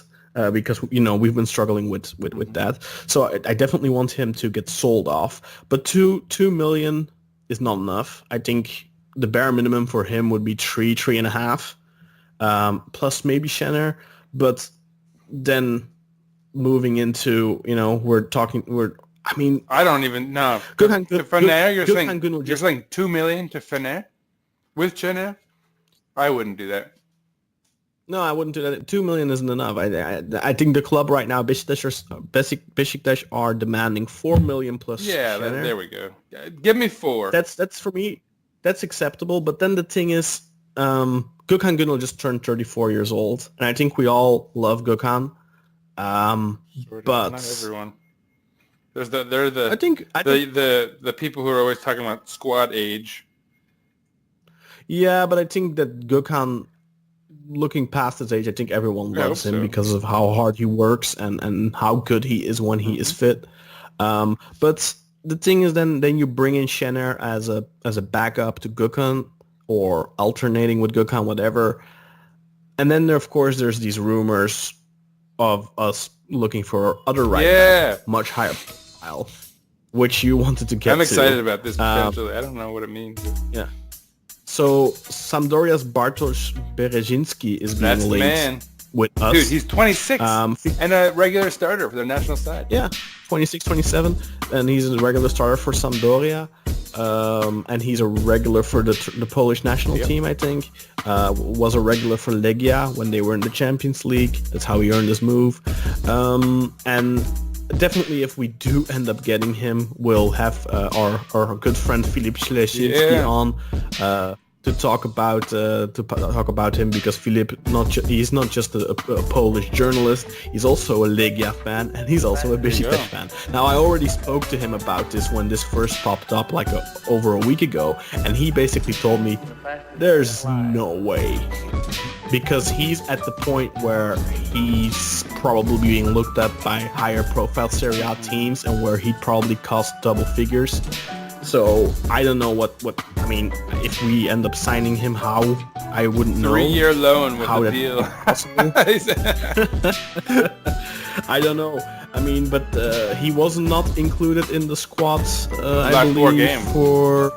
Because we've been struggling with that, so I definitely want him to get sold off. But 2 million is not enough. I think the bare minimum for him would be 3.5, plus maybe Schenner. But then moving into I don't even know. To Fener, you're saying 2 million to Fener with Schenner? I wouldn't do that. No, I wouldn't do that. 2 million isn't enough. I think the club right now, Beşiktaş are demanding 4 million plus. Yeah, there we go. Give me 4. That's for me. That's acceptable. But then the thing is, Gökhan Gönül just turned 34 years old, and I think we all love Gökhan. But not everyone. They're the I think the people who are always talking about squad age. yeah, but I think that Gökhan, looking past his age, I think everyone I loves hope him so. because of how hard he works and how good he is when he is fit. But the thing is, then you bring in Şener as a backup to Gökhan or alternating with Gökhan, whatever. And then of course there's these rumors of us looking for other right back, much higher profile, which you wanted to get I'm excited to. about this potentially. I don't know what it means. Yeah. So Sampdoria's Bartosz Berezinski is being That's the linked man. with us. Dude, he's 26 Um, and a regular starter for their national side. Yeah, 26, 27, and he's a regular starter for Sampdoria, and he's a regular for the Polish national team, I think. Was a regular for Legia when they were in the Champions League. That's how he earned his move. And definitely, if we do end up getting him, we'll have our good friend Filip Ślesiński on. To talk about him, because Filip he's not just a Polish journalist, he's also a Legia fan and he's also a Beşiktaş fan. Now I already spoke to him about this when this first popped up over a week ago, and he basically told me there's no way, because he's at the point where he's probably being looked at by higher profile Serie A teams and where he'd probably cost double figures. So I don't know what I mean, if we end up signing him, how I wouldn't know. 3-year loan with how the that deal. I don't know. I mean, but he was not included in the squads, I Last believe, 4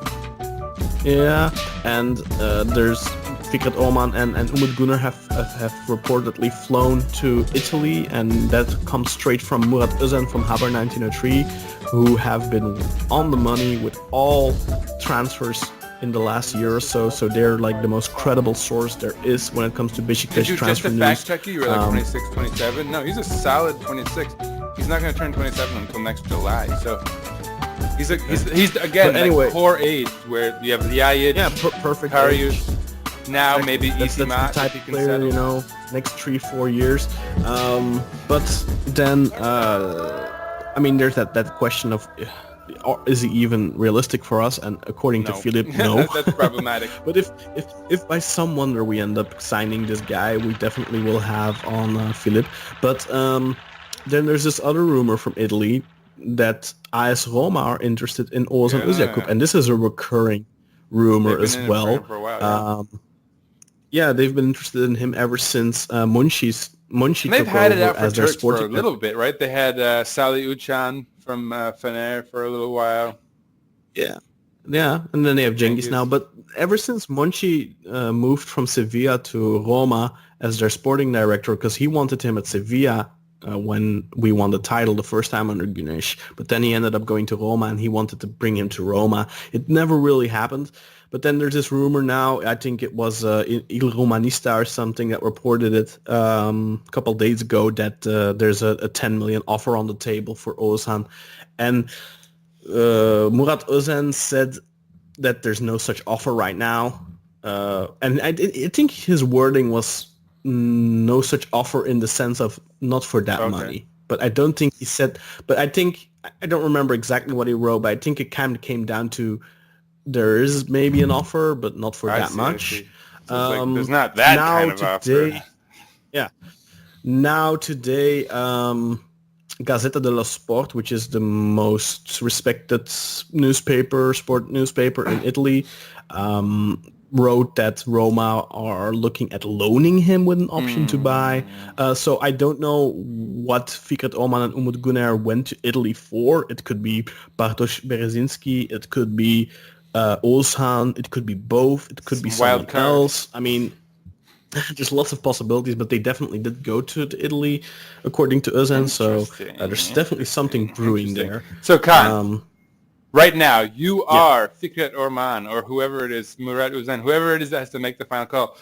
games. and there's Fikret Orman and Umut Gunnar have reportedly flown to Italy, and that comes straight from Murat Özen from Haber 1903, who have been on the money with all transfers in the last year or so. So they're like the most credible source there is when it comes to Beşiktaş Did you transfer just to news. fact check you? You were like 26, 27? No, he's a solid 26. He's not going to turn 27 until next July. So he's again, anyway, that core age where you have Ljajic, perfect. Karius, now maybe that's the Isimat, type if he of can player, settle. next 3-4 years. But then, I mean, there's that question of, is he even realistic for us? And according to Filip, no. That's problematic. But if by some wonder we end up signing this guy, we definitely will have on Filip. But then there's this other rumor from Italy that AS Roma are interested in Ozan Özyakup, and this is a recurring rumor as well. For a while, they've been interested in him ever since Munchi they've took had it over out for as their Turks for a sporting little bit, right? They had Salih Uçan from Fener for a little while. Yeah, and then they have Cengiz now. But ever since Monchi moved from Sevilla to Roma as their sporting director, because he wanted him at Sevilla when we won the title the first time under Güneş, but then he ended up going to Roma and he wanted to bring him to Roma. It never really happened. But then there's this rumor now, I think it was Il Romanista or something that reported it a couple days ago, that there's a 10 million offer on the table for Ozan. And Murat Özen said that there's no such offer right now. And I think his wording was no such offer in the sense of not for that money. But I don't think he said, but I think, I don't remember exactly what he wrote, but I think it kind of came down to there is maybe an offer, but not for that much. So there's not that kind of offer. Yeah. Now today, Gazzetta dello Sport, which is the most respected sport newspaper in Italy, wrote that Roma are looking at loaning him with an option to buy. So I don't know what Fikret Orman and Umut Gunnar went to Italy for. It could be Bartosz Berezinski, it could be Ozan, it could be both, it could be someone else. I mean, there's lots of possibilities, but they definitely did go to Italy, according to Ozan. So there's definitely something brewing there. So, Kaan, right now, you are Fikret Orman, or whoever it is, Murat Özen, whoever it is that has to make the final call.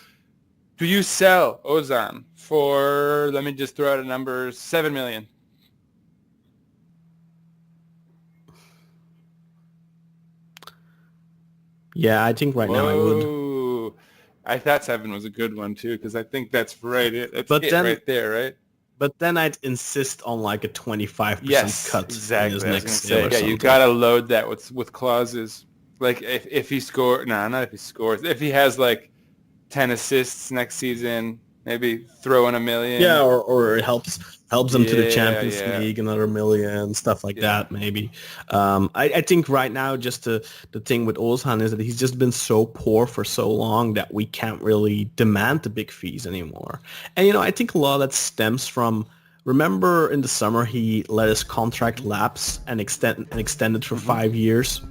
Do you sell Ozan for, let me just throw out a number, 7 million? Yeah, I think now I would. I thought 7 was a good one too, because I think that's right. It's but then, right there, right? But then I'd insist on like a 25% Yes, cut exactly. in his I was next gonna sale or say, yeah, you something. gotta load that with clauses. Like if he scores, not if he scores. If he has like 10 assists next season, maybe throw in $1 million. Yeah, or it helps them to the Yeah, Champions yeah. League, another $1 million, stuff like Yeah. that, maybe. I think right now, just the thing with Ozan is that he's just been so poor for so long that we can't really demand the big fees anymore. And, I think a lot of that stems from, remember in the summer he let his contract lapse and extended for 5 years?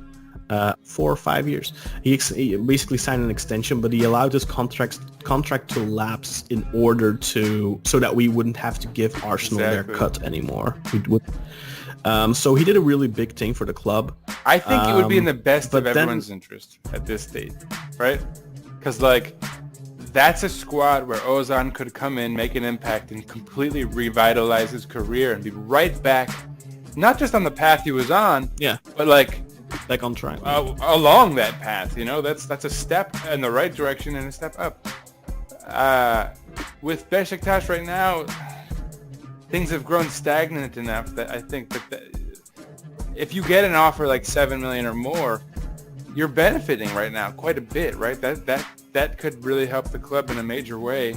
4 or 5 years. He basically signed an extension, but he allowed his contract to lapse in order so that we wouldn't have to give Arsenal their cut anymore. So he did a really big thing for the club. I think it would be in the best of but then- everyone's interest at this stage, right? Because like that's a squad where Ozan could come in, make an impact, and completely revitalize his career and be right back, not just on the path he was on, but like back on track. Along that path, that's a step in the right direction and a step up. With Beşiktaş right now, things have grown stagnant enough that I think that if you get an offer like 7 million or more, you're benefiting right now quite a bit, right? That could really help the club in a major way.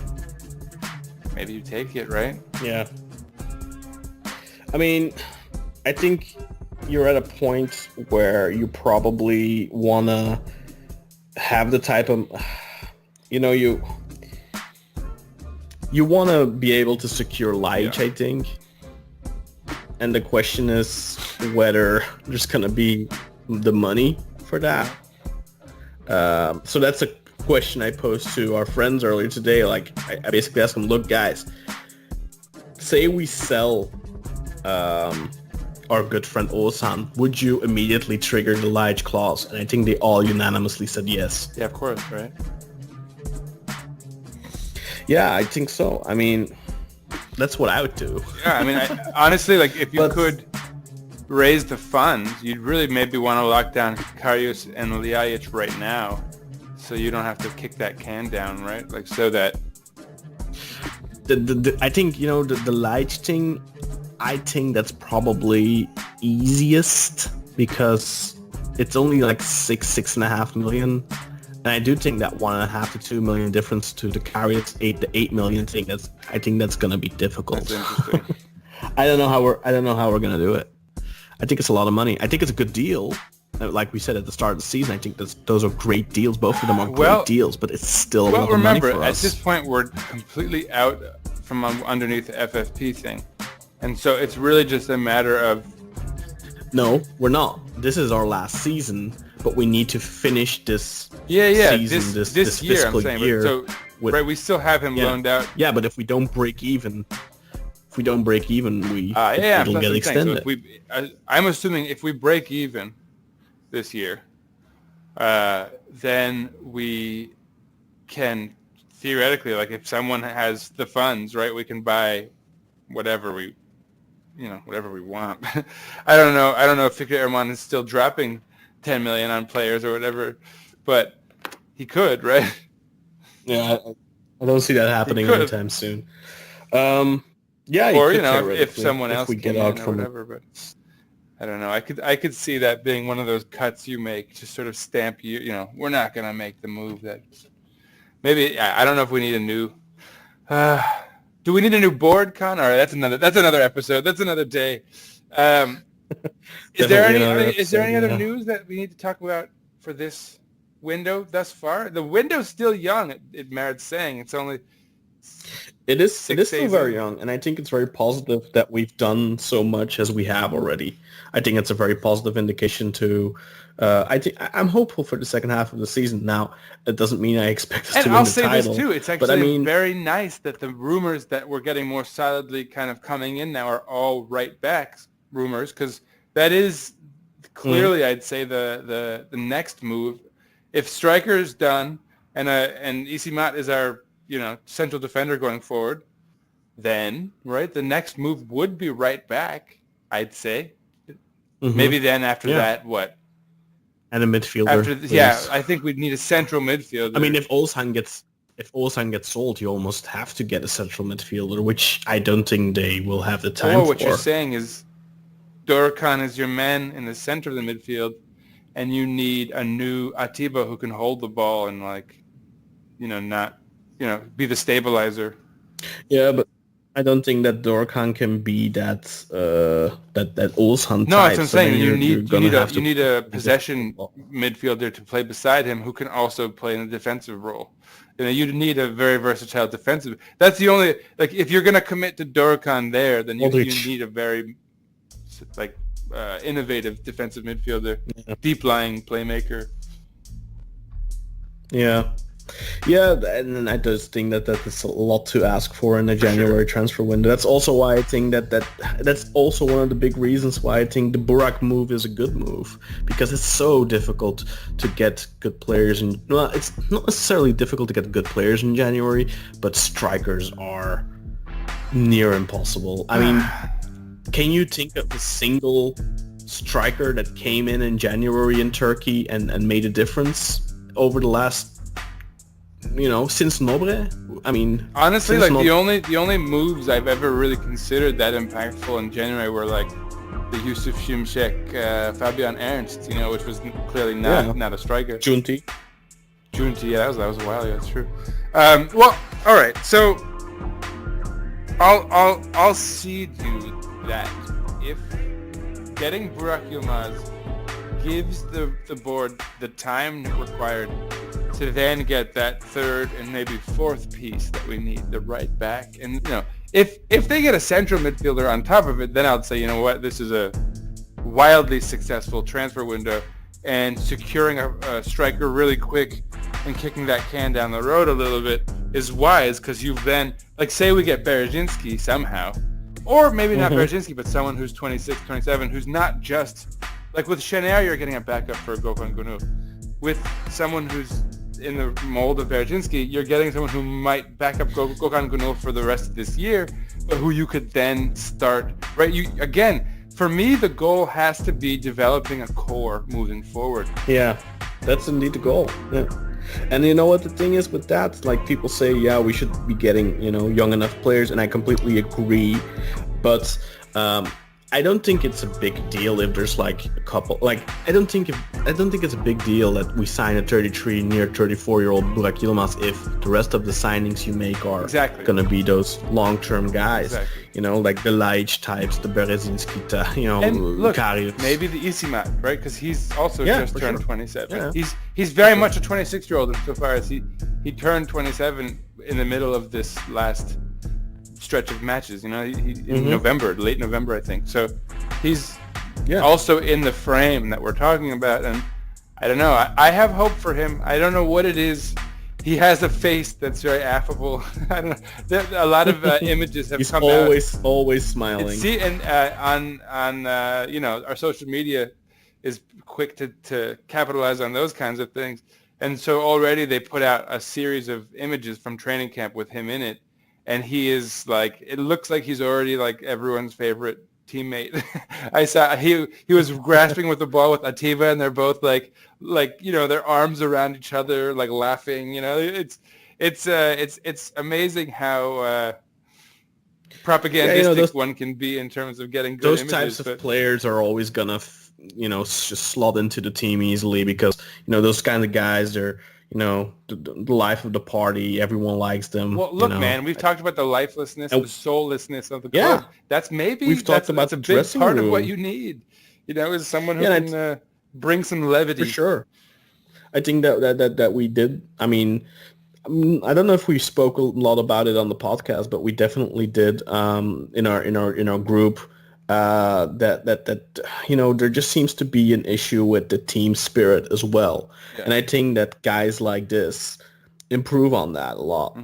Maybe you take it, right? Yeah. I mean, I think you're at a point where you probably want to have the type of, you want to be able to secure Laic, I think. And the question is whether there's going to be the money for that. So that's a question I posed to our friends earlier today. Like, I basically asked them, look, guys, say we sell our good friend Ozan, would you immediately trigger the Laic clause? And I think they all unanimously said yes. Yeah, of course, right? Yeah, I think so. I mean, that's what I would do. Yeah, I mean, honestly, like if you could raise the funds, you'd really maybe want to lock down Karius and Laic right now, so you don't have to kick that can down, right? Like so that. I think the Laic thing. I think that's probably easiest because it's only like 6.5 million. And I do think that 1.5 to 2 million difference to the Karius 8 million thing. I think that's gonna be difficult. That's interesting. I don't know how we're gonna do it. I think it's a lot of money. I think it's a good deal. Like we said at the start of the season, I think those are great deals. Both of them are great deals, but it's still a lot of money for us. Remember, at this point, we're completely out from underneath the FFP thing. And so it's really just a matter of... No, we're not. This is our last season, but we need to finish this season, this year, fiscal I'm saying. year. So, right, we still have him loaned out. Yeah, but if we don't break even, it'll get extended. So I'm assuming if we break even this year, then we can theoretically, like if someone has the funds, right, we can buy whatever we want. I don't know if Fikret Erman is still dropping 10 million on players or whatever, but he could, right? Yeah, I don't see that happening anytime soon. Or if someone else we get out out from whatever, but I don't know. I could see that being one of those cuts you make to sort of stamp you. We're not gonna make the move that. Maybe I don't know if we need a new. Do we need a new board, Kaan? All right, that's another episode. That's another day. Is there any other news that we need to talk about for this window thus far? The window's still young. It merits saying. It's only. It is still very young, and I think it's very positive that we've done so much as we have already. I think it's a very positive indication to. I'm hopeful for the second half of the season. Now, it doesn't mean I expect us to win the title. And I'll say this too. It's actually very nice that the rumors that we're getting more solidly kind of coming in now are all right back rumors, because that is clearly, I'd say, the next move. If striker's done and Isimat is our central defender going forward, then the next move would be right back, I'd say. Mm-hmm. Maybe then after that, what? And a midfielder. I think we'd need a central midfielder. I mean, if Ozan gets if Ozan gets sold, you almost have to get a central midfielder, which I don't think they will have the time Or for. what you're saying is Dorkan is your man in the center of the midfield, and you need a new Atiba who can hold the ball and not, be the stabilizer. Yeah, but I don't think that Dorkan can be that that Ozan type. No, that's what I'm so saying. then You you're need a to possession midfielder to play beside him who can also play in a defensive role. You need a very versatile defensive. That's the only if you're going to commit to Dorkan there, then you need a very innovative defensive midfielder, deep lying playmaker. Yeah. Yeah, and I just think that is a lot to ask for in the January transfer window. That's also why I think that's also one of the big reasons why I think the Burak move is a good move, because it's so difficult to get good players. And well, it's not necessarily difficult to get good players in January, but strikers are near impossible. I mean, can you think of a single striker that came in January in Turkey and made a difference over the last, since Nobre? I mean, honestly, the only moves I've ever really considered that impactful in January were the Yusuf Şimşek, Fabian Ernst, which was clearly not a striker. Junti, yeah, that was a while ago. That's true. Well, all right, so I'll cede you that if getting Burak Yilmaz gives the board the time required to then get that third and maybe fourth piece that we need, the right back. And if they get a central midfielder on top of it, then I'd say, this is a wildly successful transfer window, and securing a striker really quick and kicking that can down the road a little bit is wise, because you've then, say we get Berezhinski somehow, or maybe not Berezhinski, but someone who's 26, 27, who's not just, with Shener, you're getting a backup for Gökhan Gönül. With someone who's in the mold of Berezhinski, you're getting someone who might back up Gökhan Gönül for the rest of this year, but who you could then start, right? For me, the goal has to be developing a core moving forward. Yeah, that's indeed the goal. Yeah. And you know what the thing is with that? People say, yeah, we should be getting, young enough players, and I completely agree. But I don't think it's a big deal if there's a couple. I don't think it's a big deal that we sign a 33 near 34-year-old Burak Yilmaz if the rest of the signings you make are going to be those long-term guys. Exactly. The Laic types, the Berezhinski, and look, Karius. Maybe the Isimat, right? Because he's also just turned 27. Yeah. He's very much a 26-year-old insofar as he turned 27 in the middle of this last stretch of matches, in November, late November, I think. So he's also in the frame that we're talking about, and I don't know. I have hope for him. I don't know what it is. He has a face that's very affable. I don't know. A lot of images have come out. He's always smiling. On our social media is quick to capitalize on those kinds of things, and so already they put out a series of images from training camp with him in it. And he is it looks like he's already everyone's favorite teammate. I saw he was grasping with the ball with Atiba, and they're both their arms around each other, laughing. It's amazing how propagandistic one can be in terms of getting good images. Those types of players are always gonna, just slot into the team easily because those kind of guys, they're the life of the party. Everyone likes them. Well, look, man, we've talked about the lifelessness, the soullessness of the club. That's a big part of what you need. Is someone who can bring some levity. For sure. I think that we did. I mean, I don't know if we spoke a lot about it on the podcast, but we definitely did in our group. That there just seems to be an issue with the team spirit as well, and I think that guys like this improve on that a lot.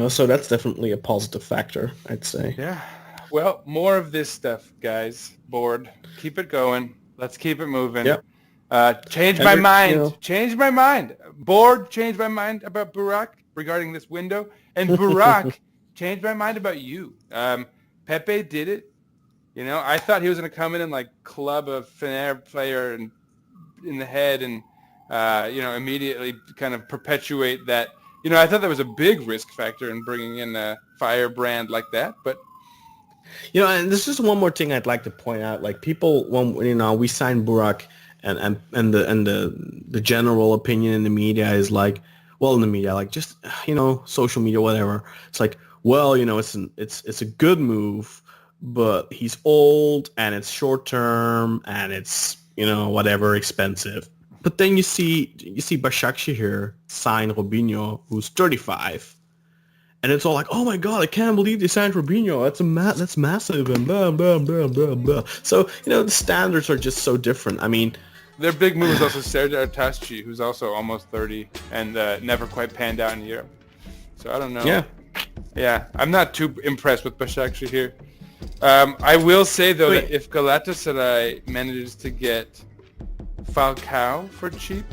So that's definitely a positive factor, I'd say. Yeah. Well, more of this stuff, guys. Board, keep it going. Let's keep it moving. Yep. Change my mind. Board, change my mind about Burak regarding this window, and Burak, change my mind about you. Pepe did it. I thought he was going to come in and club a Fener player in the head and, immediately kind of perpetuate that I thought there was a big risk factor in bringing in a firebrand like that, but And there's just one more thing I'd like to point out. Like people, when we signed Burak, and the general opinion in the media is like, well, in the media, like just social media, whatever. It's like, well, it's a good move, but he's old and it's short term and it's whatever, expensive. But then you see Başakşehir here sign Robinho, who's 35. And it's all like, oh my god, I can't believe they signed Robinho. That's massive, and blah blah blah blah blah. So the standards are just so different. I mean, their big move is also Serdar Tasci, who's also almost 30 and never quite panned out in Europe. So I don't know. Yeah, I'm not too impressed with Başakşehir here. I will say though that if Galatasaray manages to get Falcao for cheap.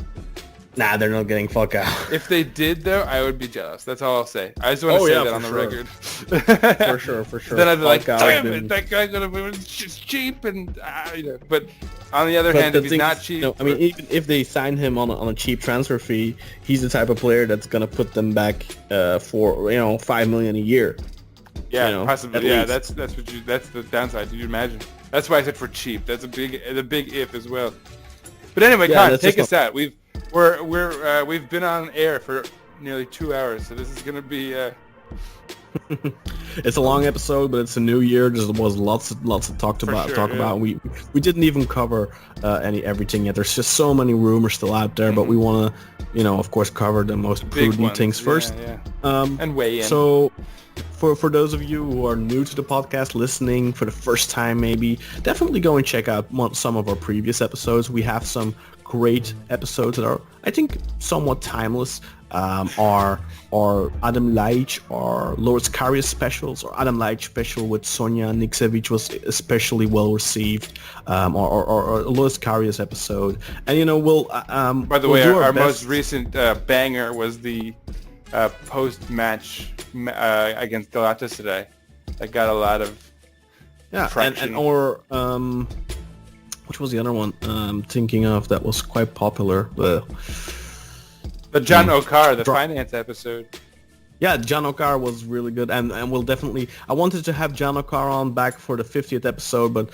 Nah, they're not getting Falcao. If they did, though, I would be jealous. That's all I'll say. I just want to say that on the record. For sure. Then I'd be like, damn it, that guy's gonna be just cheap, and But on the other hand, if he's not cheap, I mean, even if they sign him on a cheap transfer fee, he's the type of player that's gonna put them back for $5 million a year. Yeah, possibly. Yeah, that's the downside. Did you imagine? That's why I said for cheap. That's a big if as well. But anyway, Kaan, take us out. We've been on air for nearly 2 hours, so this is gonna be. It's a long episode, but it's a new year. There was lots to talk about. We didn't even cover everything yet. There's just so many rumors still out there, but we want to, of course, cover the most prudent things first. Yeah. And weigh in. So. For those of you who are new to the podcast, listening for the first time maybe, definitely go and check out some of our previous episodes. We have some great episodes that are, I think, somewhat timeless. Our Adam Laic, our Loris Karius specials, or Adam Laic special with Sonja Niksevic was especially well received. Our Loris Karius episode, and we'll. By the way, our most recent banger was the post-match against Galatasaray. That got a lot of traction. Or which was the other one I'm thinking of that was quite popular? The John Okar, the finance episode. Yeah, John Okar was really good, and we'll definitely. I wanted to have John Okar on back for the 50th episode, but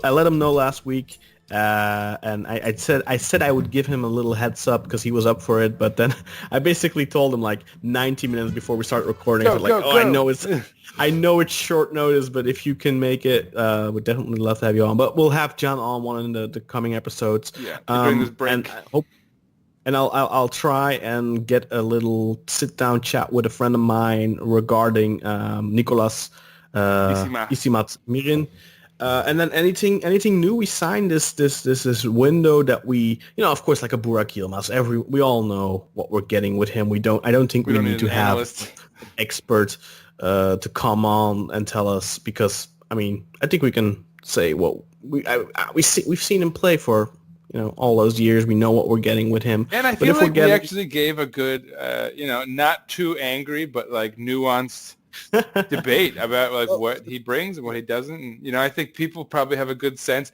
I let him know last week. And I said I would give him a little heads up because he was up for it, but then I basically told him like 90 minutes before we start recording. Go. I know it's short notice, but if you can make it, we'd definitely love to have you on. But we'll have John on one of the coming episodes. Yeah, during this break. And I'll try and get a little sit down chat with a friend of mine regarding Nicolas Isimat Mirin. And then anything new we signed this window that we of course like a Burak Yilmaz, we all know what we're getting with him. I don't think we need to have an expert to come on and tell us, because I mean I think we can say we've seen him play for all those years. We know what we're getting with him. And I feel like we actually gave a good not too angry but like nuanced debate about like what he brings and what he doesn't. And, I think people probably have a good sense.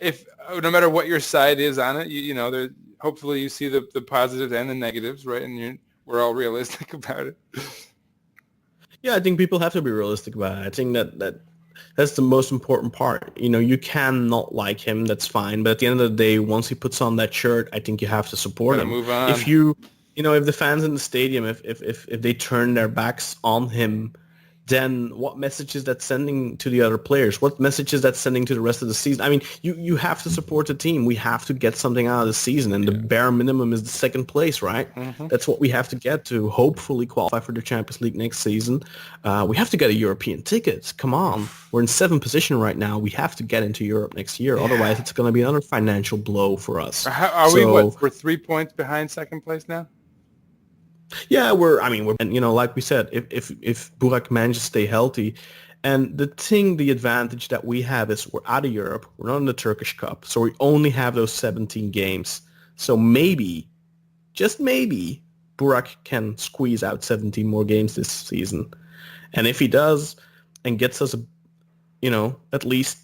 If no matter what your side is on it, hopefully you see the positives and the negatives, right? And we're all realistic about it. Yeah, I think people have to be realistic about it. I think that's the most important part. You can not like him, that's fine. But at the end of the day, once he puts on that shirt, I think you have to support him. Move on. If you if the fans in the stadium, if they turn their backs on him, then what message is that sending to the other players? What message is that sending to the rest of the season? I mean, you have to support the team. We have to get something out of the season, and the bare minimum is the second place, right? Mm-hmm. That's what we have to get to hopefully qualify for the Champions League next season. We have to get a European ticket. Come on. We're in 7th position right now. We have to get into Europe next year. Yeah. Otherwise, it's going to be another financial blow for us. We're 3 points behind second place now? Yeah, like we said, if Burak manages to stay healthy, and the advantage that we have is we're out of Europe, we're not in the Turkish Cup, so we only have those 17 games. So maybe, just maybe, Burak can squeeze out 17 more games this season. And if he does, and gets us, at least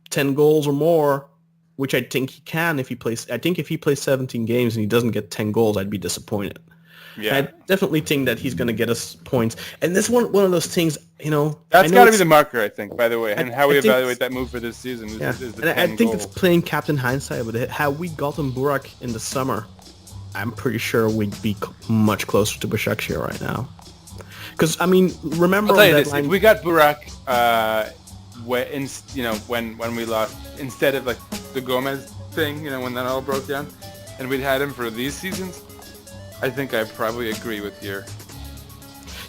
10 goals or more, which I think he can if he plays. I think if he plays 17 games and he doesn't get 10 goals, I'd be disappointed. Yeah. I definitely think that he's going to get us points. And this one of those things, That's got to be the marker, I think, by the way. And how we I think evaluate that move for this season is the 10 I think goals. it's playing captain hindsight, but had we gotten Burak in the summer, I'm pretty sure we'd be much closer to Beşiktaş right now. Because, I mean, remember I'll tell you that this, line... if we got Burak when we lost, instead of like the Gomez thing, when that all broke down, and we'd had him for these seasons, I think I probably agree with your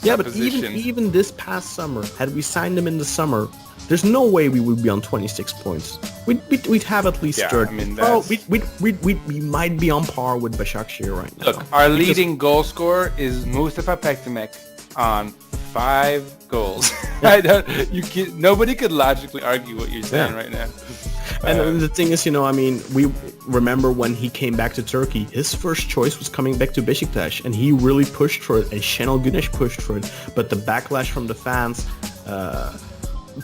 supposition. But even this past summer, had we signed him in the summer, there's no way we would be on 26 points. We'd have at least 30. I mean, we might be on par with Başakşehir right now. Look, our leading goal scorer is Mustafa Pektimek on 5 goals. Nobody could logically argue what you're saying right now. And the thing is, we remember when he came back to Turkey, his first choice was coming back to Beşiktaş, and he really pushed for it, and Şenol Güneş pushed for it, but the backlash from the fans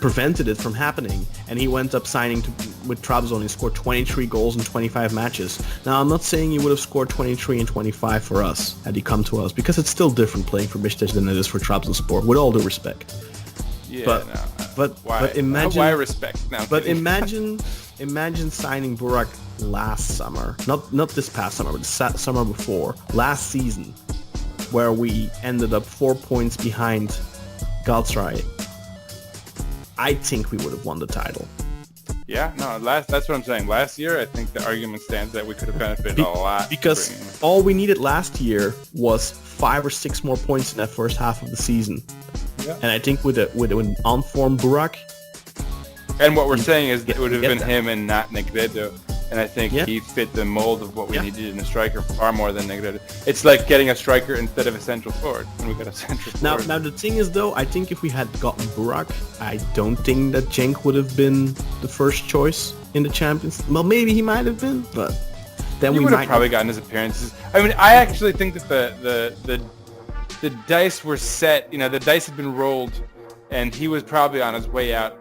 prevented it from happening, and he went up signing with Trabzon. He scored 23 goals in 25 matches. Now, I'm not saying he would have scored 23 and 25 for us had he come to us, because it's still different playing for Beşiktaş than it is for Trabzonspor, with all due respect. Yeah, but imagine why respect now. But imagine signing Burak last summer, not this past summer, but the summer before, last season, where we ended up 4 points behind Galatasaray. I think we would have won the title. Yeah, no, that's what I'm saying. Last year, I think the argument stands that we could have benefited a lot. Because all we needed last year was 5 or 6 more points in that first half of the season. Yeah. And I think with an on-form Burak... And what we're saying is it would have been him and not Negredo. And I think he fit the mold of what we needed in a striker far more than Negredo. It's like getting a striker instead of a central forward. And we got a central forward. Now the thing is, though, I think if we had gotten Burak, I don't think that Cenk would have been the first choice in the Champions. Well, maybe he might have been, but then we would have probably gotten his appearances. I mean, I actually think that the dice were set. The dice had been rolled, and he was probably on his way out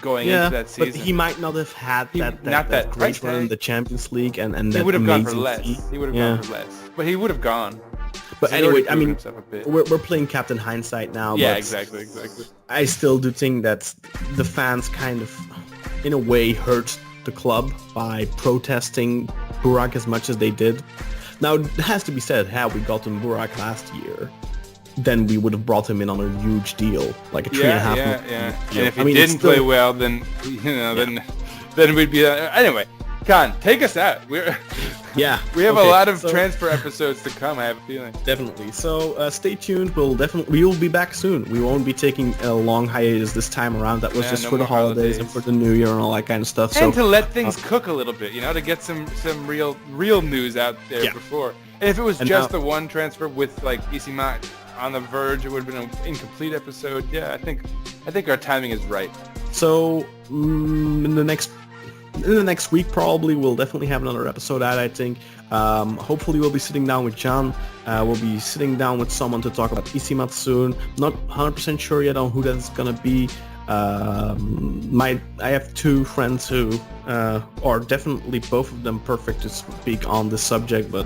going into that season. But he might not have had that great run in the Champions League and that he would have gone for amazing less. feat. He would have gone for less. But he would have gone. But anyway, I mean, we're playing captain hindsight now. Yeah, but exactly. I still do think that the fans kind of, in a way, hurt the club by protesting Burak as much as they did. Now, it has to be said, had we gotten Burak last year, then we would have brought him in on a huge deal, like a 3.5 million. Yeah. And if he didn't play well, then then we'd be anyway. Kaan, take us out. We have a lot of transfer episodes to come. I have a feeling. Definitely. So stay tuned. We will be back soon. We won't be taking a long hiatus this time around. That was just for the holidays and for the New Year and all that kind of stuff. And to let things cook a little bit, to get some real news out there before. And if it was just the one transfer with like Isimat on the verge, it would have been an incomplete episode. Yeah, I think our timing is right. So in the next week, probably we'll definitely have another episode out. I think. Hopefully, we'll be sitting down with John. We'll be sitting down with someone to talk about Isimat soon. Not 100% sure yet on who that's gonna be. I have 2 friends who are definitely both of them perfect to speak on this subject, but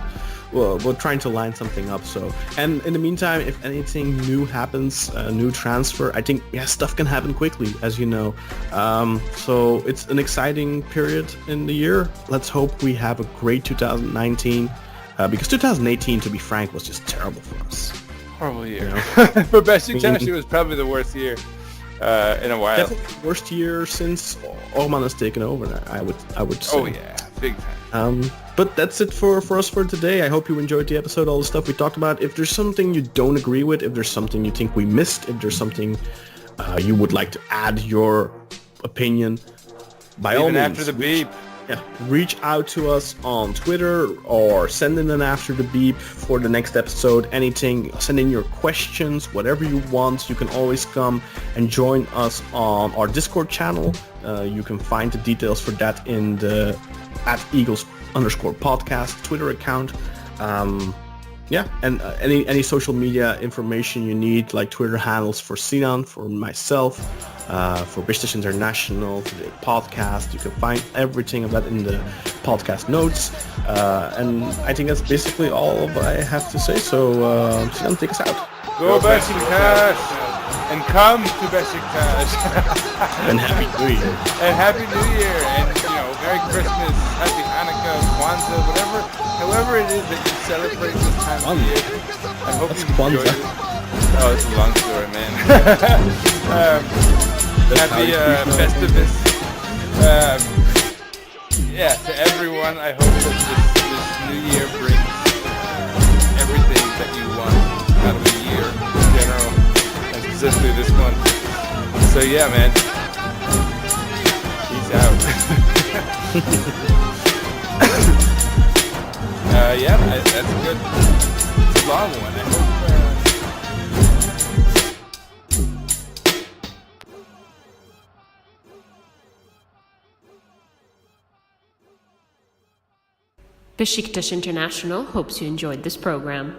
we're trying to line something up. So, and in the meantime, if anything new happens, a new transfer, I think stuff can happen quickly, as you know. So it's an exciting period in the year. Let's hope we have a great 2019, because 2018, to be frank, was just terrible for us. Horrible year. For Beşiktaş, it was probably the worst year in a while. Definitely the worst year since Orman has taken over. I would say. Oh yeah, big time. But that's it for us for today. I hope you enjoyed the episode, all the stuff we talked about. If there's something you don't agree with, if there's something you think we missed, if there's something you would like to add your opinion, by all means. After the beep. Reach out to us on Twitter or send in an after the beep for the next episode. Anything, send in your questions, whatever you want. You can always come and join us on our Discord channel. You can find the details for that in the @Eagles_podcast Twitter account. And any social media information you need, like Twitter handles for Sinan, for myself, for Beşiktaş International, for the podcast. You can find everything of that in the podcast notes. And I think that's basically all of what I have to say. So, Sinan, take us out. Go Beşiktaş! And come to Beşiktaş! And Happy New Year. And Happy New Year! And, Merry Christmas, Happy Hanukkah, Kwanzaa, whatever, however it is that you celebrate this time of year. I hope you enjoy it. Oh, it's a long story, man. Happy Festivus. Yeah, to everyone, I hope that this new year brings everything that you want out of the year in general, and specifically this one. So yeah, man. Peace out. That's a good, long one. I hope. Beşiktaş International hopes you enjoyed this program.